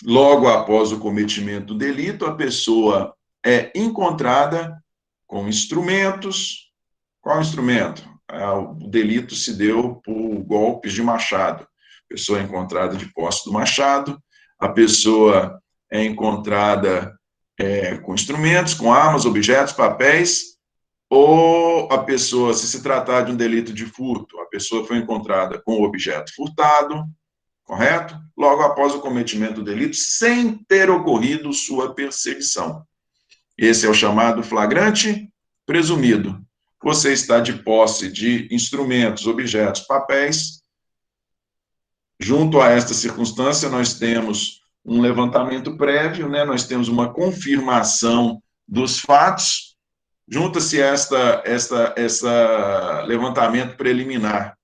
Logo após o cometimento do delito, a pessoa é encontrada com instrumentos. Qual instrumento? O delito se deu por golpes de machado. A pessoa é encontrada de posse do machado, a pessoa é encontrada com instrumentos, com armas, objetos, papéis, ou a pessoa, se tratar de um delito de furto, a pessoa foi encontrada com o objeto furtado, correto? Logo após o cometimento do delito, sem ter ocorrido sua perseguição. Esse é o chamado flagrante presumido. Você está de posse de instrumentos, objetos, papéis. Junto a esta circunstância, nós temos um levantamento prévio, né? Nós temos uma confirmação dos fatos. Junta-se essa levantamento preliminar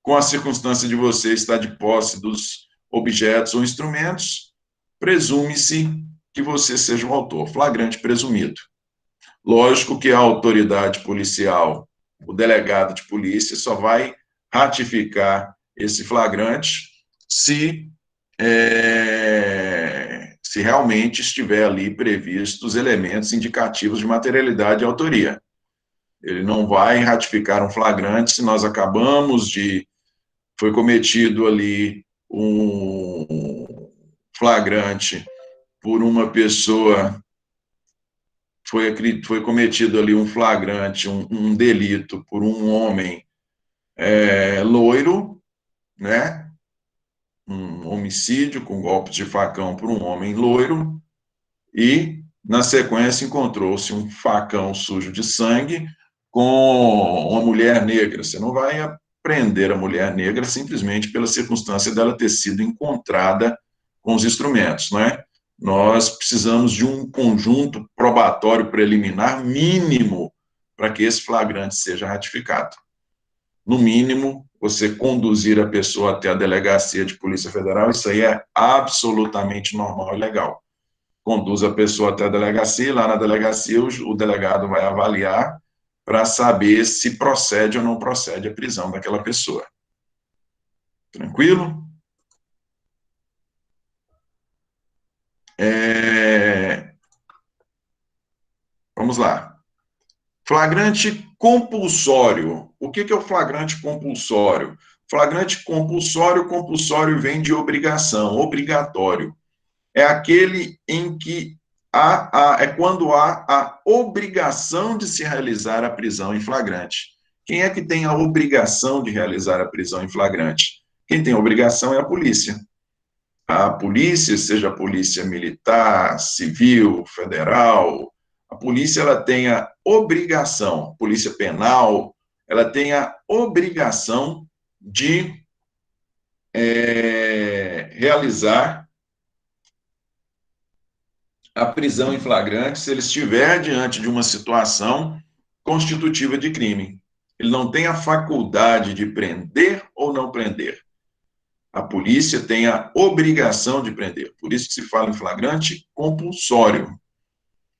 com a circunstância de você estar de posse dos objetos ou instrumentos, presume-se que você seja o autor, flagrante presumido. Lógico que a autoridade policial, o delegado de polícia, só vai ratificar esse flagrante se realmente estiver ali previstos os elementos indicativos de materialidade e autoria. Ele não vai ratificar um flagrante se nós foi cometido ali um flagrante por uma pessoa, foi cometido ali um flagrante, um delito por um homem loiro, né? Um homicídio com golpes de facão por um homem loiro, e, na sequência, encontrou-se um facão sujo de sangue com uma mulher negra. Você não vai prender a mulher negra simplesmente pela circunstância dela ter sido encontrada com os instrumentos, não é? Nós precisamos de um conjunto probatório preliminar mínimo para que esse flagrante seja ratificado. No mínimo, você conduzir a pessoa até a delegacia de Polícia Federal, isso aí é absolutamente normal e legal. Conduz a pessoa até a delegacia, lá na delegacia o delegado vai avaliar para saber se procede ou não procede a prisão daquela pessoa. Tranquilo? Vamos lá. Flagrante compulsório. O que é o flagrante compulsório? Flagrante compulsório vem de obrigação, obrigatório. É aquele em que é quando há a obrigação de se realizar a prisão em flagrante. Quem é que tem a obrigação de realizar a prisão em flagrante? Quem tem a obrigação é a polícia. A polícia, seja a polícia militar, civil, federal, a polícia ela tem a obrigação, polícia penal, ela tem a obrigação de realizar a prisão em flagrante se ele estiver diante de uma situação constitutiva de crime. Ele não tem a faculdade de prender ou não prender. A polícia tem a obrigação de prender. Por isso que se fala em flagrante compulsório,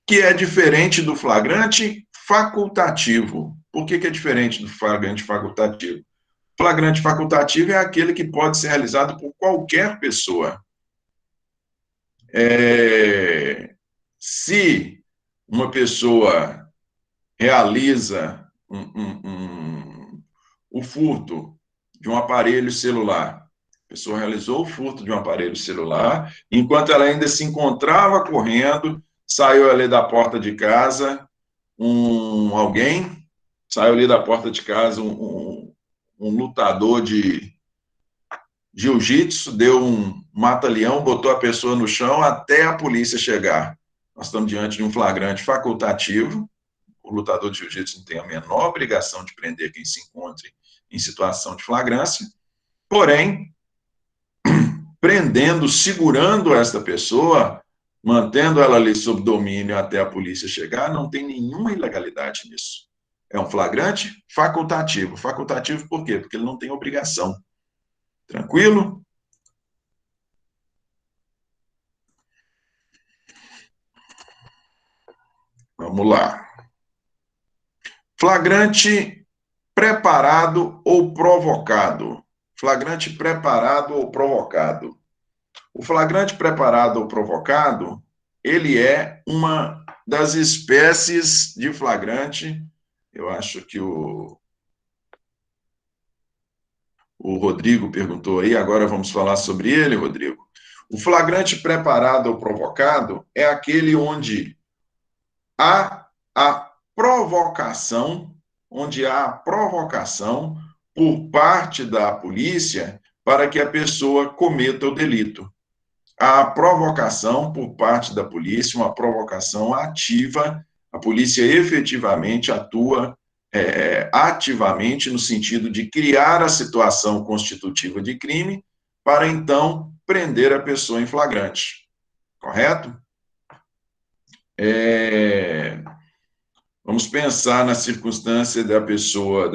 que é diferente do flagrante facultativo. Por que é diferente do flagrante facultativo? Flagrante facultativo é aquele que pode ser realizado por qualquer pessoa. Se uma pessoa realiza o furto de um aparelho celular, a pessoa realizou o furto de um aparelho celular, enquanto ela ainda se encontrava correndo, saiu ali da porta de casa, saiu ali da porta de casa um lutador de jiu-jitsu, deu um mata-leão, botou a pessoa no chão até a polícia chegar. Nós estamos diante de um flagrante facultativo. O lutador de jiu-jitsu não tem a menor obrigação de prender quem se encontre em situação de flagrância, porém, prendendo, segurando esta pessoa, mantendo ela ali sob domínio até a polícia chegar, não tem nenhuma ilegalidade nisso. É um flagrante facultativo. Facultativo por quê? Porque ele não tem obrigação. Tranquilo? Vamos lá. Flagrante preparado ou provocado. Flagrante preparado ou provocado. O flagrante preparado ou provocado, ele é uma das espécies de flagrante. Eu acho que o Rodrigo perguntou aí, agora vamos falar sobre ele, Rodrigo. O flagrante preparado ou provocado é aquele onde há a provocação, por parte da polícia para que a pessoa cometa o delito. A provocação por parte da polícia, uma provocação ativa, a polícia efetivamente atua ativamente no sentido de criar a situação constitutiva de crime para, então, prender a pessoa em flagrante. Correto? Vamos pensar na circunstância da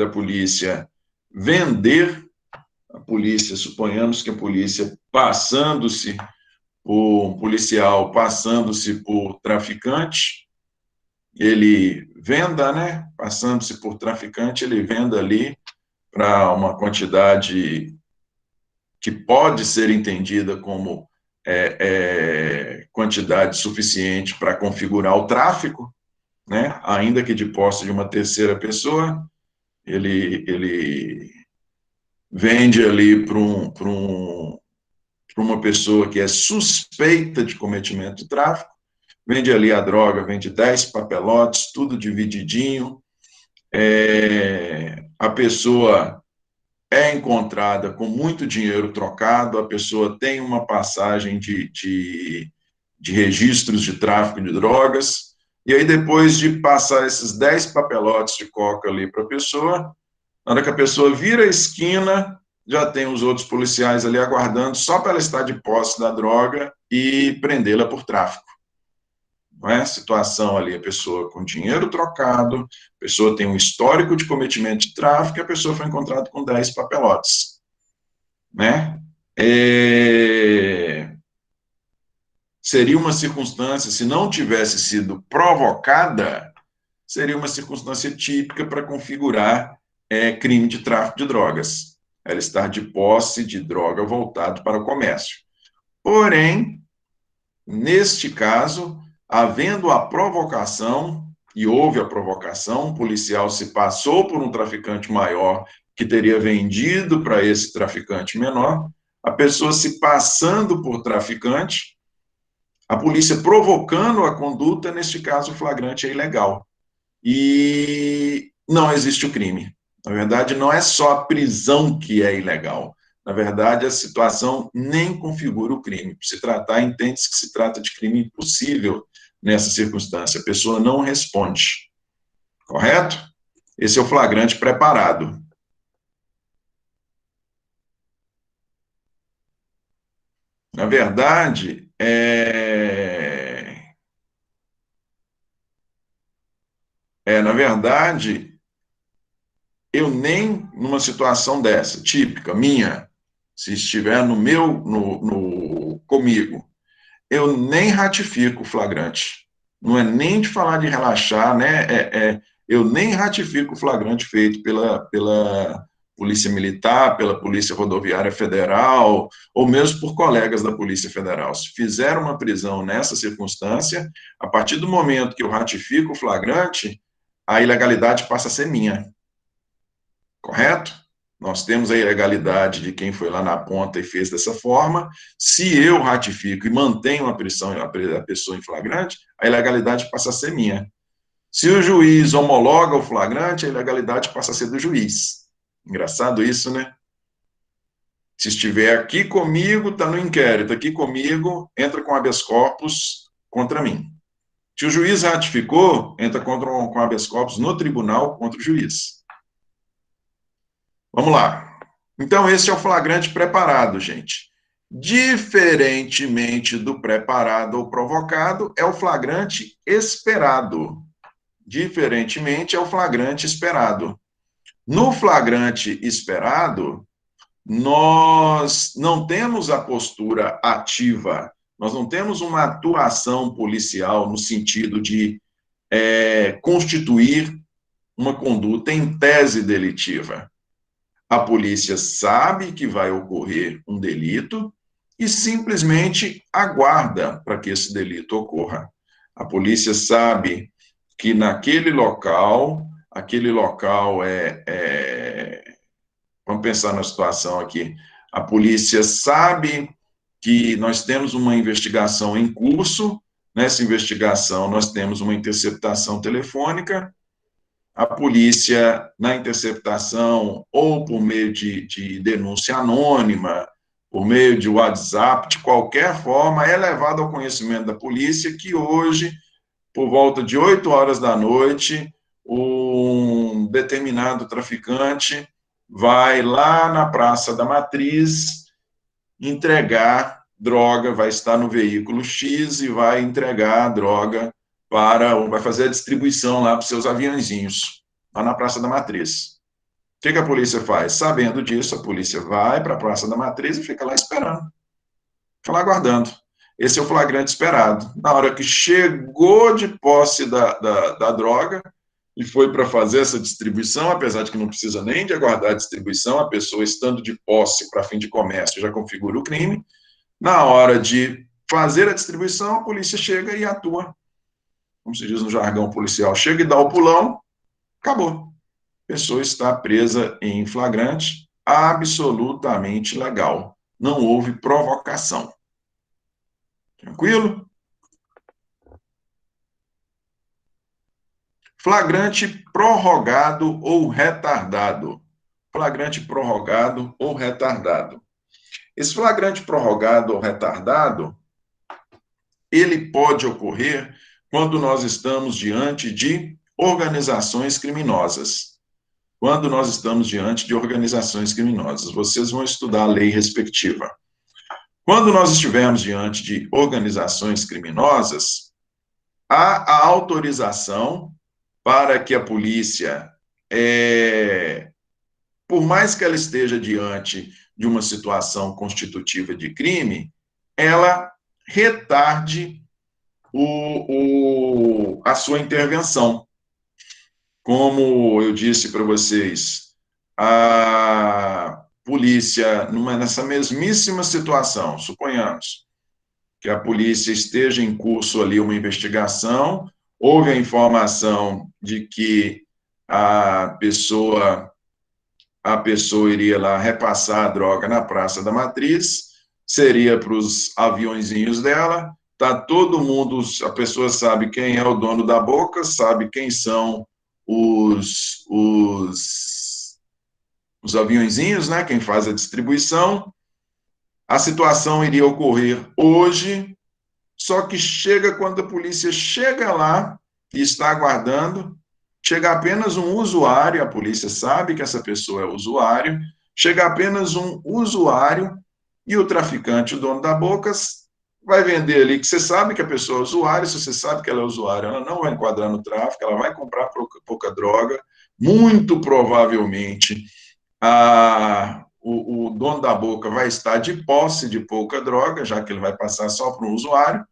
polícia vender a polícia, suponhamos que a polícia um policial passando-se por traficante, ele venda, né? Passando-se por traficante, ele venda ali para uma quantidade que pode ser entendida como quantidade suficiente para configurar o tráfico, né? Ainda que de posse de uma terceira pessoa, ele vende ali para uma pessoa que é suspeita de cometimento de tráfico, vende ali a droga, vende 10 papelotes, tudo divididinho, a pessoa é encontrada com muito dinheiro trocado, a pessoa tem uma passagem de registros de tráfico de drogas, e aí depois de passar esses 10 papelotes de coca ali para a pessoa, na hora que a pessoa vira a esquina, já tem os outros policiais ali aguardando só para ela estar de posse da droga e prendê-la por tráfico. Não é? Situação ali, a pessoa com dinheiro trocado, a pessoa tem um histórico de cometimento de tráfico e a pessoa foi encontrada com 10 papelotes. Né? Seria uma circunstância, se não tivesse sido provocada, seria uma circunstância típica para configurar crime de tráfico de drogas. Ela estar de posse de droga voltado para o comércio. Porém, neste caso, havendo a provocação, e houve a provocação, o policial se passou por um traficante maior que teria vendido para esse traficante menor, a pessoa se passando por traficante, A polícia provocando a conduta, neste caso, o flagrante é ilegal. E não existe o crime. Na verdade, não é só a prisão que é ilegal. Na verdade, a situação nem configura o crime. Por se tratar, entende-se que se trata de crime impossível nessa circunstância. A pessoa não responde. Correto? Esse é o flagrante preparado. Na verdade, na verdade, eu nem numa situação dessa, típica, minha, se estiver comigo, eu nem ratifico o flagrante. Não é nem de falar de relaxar, né? Eu nem ratifico o flagrante feito pela Polícia Militar, pela Polícia Rodoviária Federal, ou mesmo por colegas da Polícia Federal. Se fizer uma prisão nessa circunstância, a partir do momento que eu ratifico o flagrante, a ilegalidade passa a ser minha. Correto? Nós temos a ilegalidade de quem foi lá na ponta e fez dessa forma. Se eu ratifico e mantenho a prisão a pessoa em flagrante, a ilegalidade passa a ser minha. Se o juiz homologa o flagrante, a ilegalidade passa a ser do juiz. Engraçado isso, né? Se estiver aqui comigo, está no inquérito, aqui comigo, entra com habeas corpus contra mim. Se o juiz ratificou, entra com habeas corpus no tribunal contra o juiz. Vamos lá. Então, esse é o flagrante preparado, gente. Diferentemente do preparado ou provocado, é o flagrante esperado. Diferentemente, é o flagrante esperado. No flagrante esperado, nós não temos a postura ativa, nós não temos uma atuação policial no sentido de constituir uma conduta em tese delitiva. A polícia sabe que vai ocorrer um delito e simplesmente aguarda para que esse delito ocorra. A polícia sabe que naquele local, vamos pensar na situação aqui, a polícia sabe que nós temos uma investigação em curso, nessa investigação nós temos uma interceptação telefônica, a polícia, na interceptação, ou por meio de denúncia anônima, por meio de WhatsApp, de qualquer forma, é levado ao conhecimento da polícia que hoje, por volta de 8 horas da noite, um determinado traficante vai lá na Praça da Matriz entregar droga, vai estar no veículo X e vai entregar a droga vai fazer a distribuição lá para os seus aviãozinhos, lá na Praça da Matriz. O que a polícia faz? Sabendo disso, a polícia vai para a Praça da Matriz e fica lá esperando, fica lá aguardando. Esse é o flagrante esperado. Na hora que chegou de posse da droga e foi para fazer essa distribuição, apesar de que não precisa nem de aguardar a distribuição, a pessoa estando de posse para fim de comércio já configura o crime. Na hora de fazer a distribuição, a polícia chega e atua. Como se diz no jargão policial, chega e dá o pulão, acabou. A pessoa está presa em flagrante, absolutamente legal. Não houve provocação. Tranquilo? Flagrante prorrogado ou retardado. Flagrante prorrogado ou retardado. Esse flagrante prorrogado ou retardado, ele pode ocorrer quando nós estamos diante de organizações criminosas. Quando nós estamos diante de organizações criminosas. Vocês vão estudar a lei respectiva. Quando nós estivermos diante de organizações criminosas, há a autorização para que a polícia, por mais que ela esteja diante de uma situação constitutiva de crime, ela retarde a sua intervenção. Como eu disse para vocês, a polícia, nessa mesmíssima situação, suponhamos que a polícia esteja em curso ali uma investigação, houve a informação de que a pessoa iria lá repassar a droga na Praça da Matriz, seria para os aviõezinhos dela, tá todo mundo, a pessoa sabe quem é o dono da boca, sabe quem são os aviõezinhos, né, quem faz a distribuição. A situação iria ocorrer hoje, só que chega quando a polícia chega lá e está aguardando, chega apenas um usuário, a polícia sabe que essa pessoa é usuário, chega apenas um usuário e o traficante, o dono da boca, vai vender ali, que você sabe que a pessoa é usuária, se você sabe que ela é usuária, ela não vai enquadrar no tráfico, ela vai comprar pouca droga, muito provavelmente o dono da boca vai estar de posse de pouca droga, já que ele vai passar só para um usuário.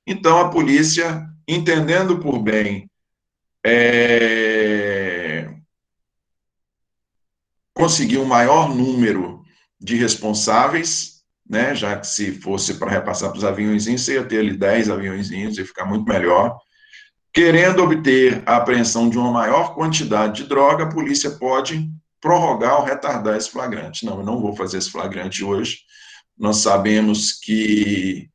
Então, a polícia, entendendo por bem conseguir um maior número de responsáveis, né, já que se fosse para repassar para os aviõezinhos, você ia ter ali 10 aviõezinhos, ia ficar muito melhor. Querendo obter a apreensão de uma maior quantidade de droga, a polícia pode prorrogar ou retardar esse flagrante. Não, eu não vou fazer esse flagrante hoje. Nós sabemos que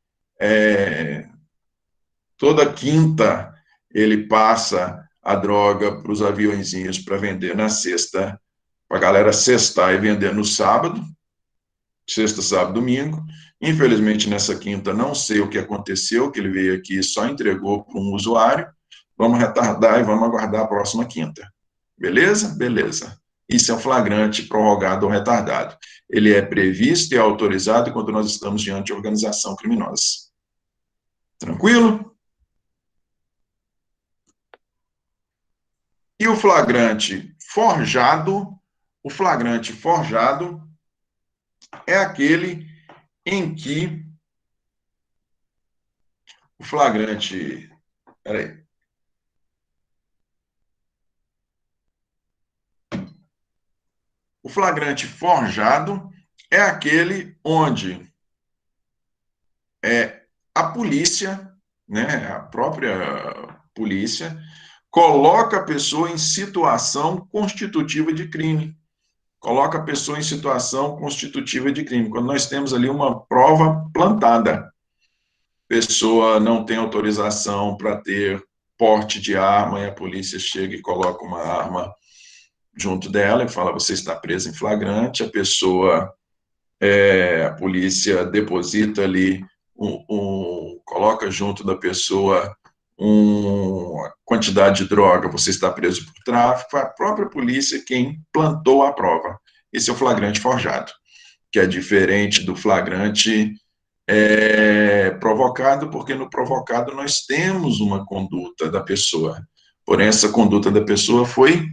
toda quinta ele passa a droga para os aviõezinhos para vender na sexta, para a galera sextar e vender no sábado, sexta, sábado, domingo. Infelizmente, nessa quinta, não sei o que aconteceu, que ele veio aqui e só entregou para um usuário. Vamos retardar e vamos aguardar a próxima quinta. Beleza? Beleza. Isso é um flagrante prorrogado ou retardado. Ele é previsto e autorizado quando nós estamos diante de organização criminosa. Tranquilo? E o flagrante forjado é aquele em que o flagrante, peraí, o flagrante forjado é aquele onde a polícia, né, a própria polícia, coloca a pessoa em situação constitutiva de crime. Coloca a pessoa em situação constitutiva de crime. Quando nós temos ali uma prova plantada, pessoa não tem autorização para ter porte de arma e a polícia chega e coloca uma arma junto dela e fala, você está presa em flagrante, a polícia deposita ali, coloca junto da pessoa uma quantidade de droga, você está preso por tráfico, foi a própria polícia quem plantou a prova. Esse é o flagrante forjado, que é diferente do flagrante provocado, porque no provocado nós temos uma conduta da pessoa, porém essa conduta da pessoa foi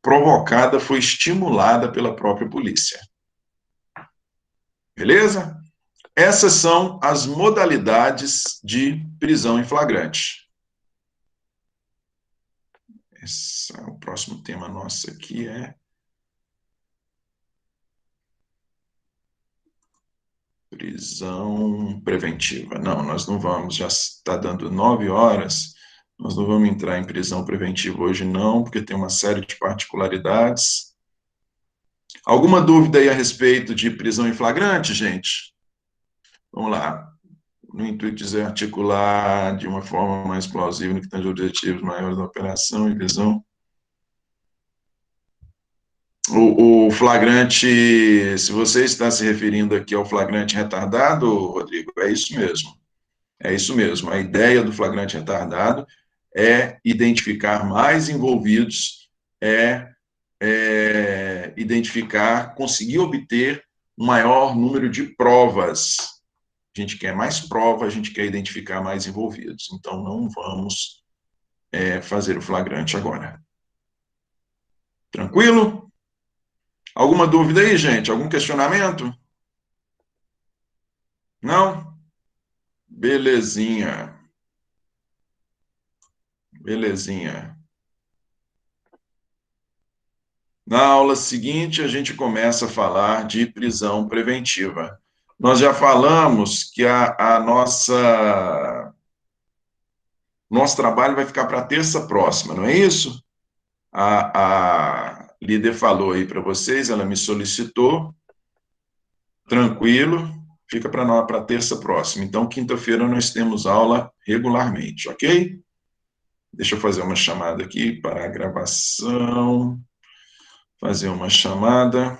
provocada, foi estimulada pela própria polícia. Beleza? Essas são as modalidades de prisão em flagrante. O próximo tema nosso aqui é prisão preventiva. Não, nós não vamos, já está dando 9 horas, nós não vamos entrar em prisão preventiva hoje não, porque tem uma série de particularidades. Alguma dúvida aí a respeito de prisão em flagrante, gente? Vamos lá. No intuito de articular de uma forma mais plausível no que tange objetivos maiores da operação e visão. O flagrante, se você está se referindo aqui ao flagrante retardado, Rodrigo, é isso mesmo. É isso mesmo. A ideia do flagrante retardado é identificar mais envolvidos, identificar, conseguir obter um maior número de provas. A gente quer mais prova, a gente quer identificar mais envolvidos. Então, não vamos fazer o flagrante agora. Tranquilo? Alguma dúvida aí, gente? Algum questionamento? Não? Belezinha. Belezinha. Na aula seguinte, a gente começa a falar de prisão preventiva. Nós já falamos que nosso trabalho vai ficar para a terça próxima, não é isso? A líder falou aí para vocês, ela me solicitou, tranquilo, fica para terça próxima. Então, quinta-feira nós temos aula regularmente, ok? Deixa eu fazer uma chamada aqui para a gravação. Fazer uma chamada.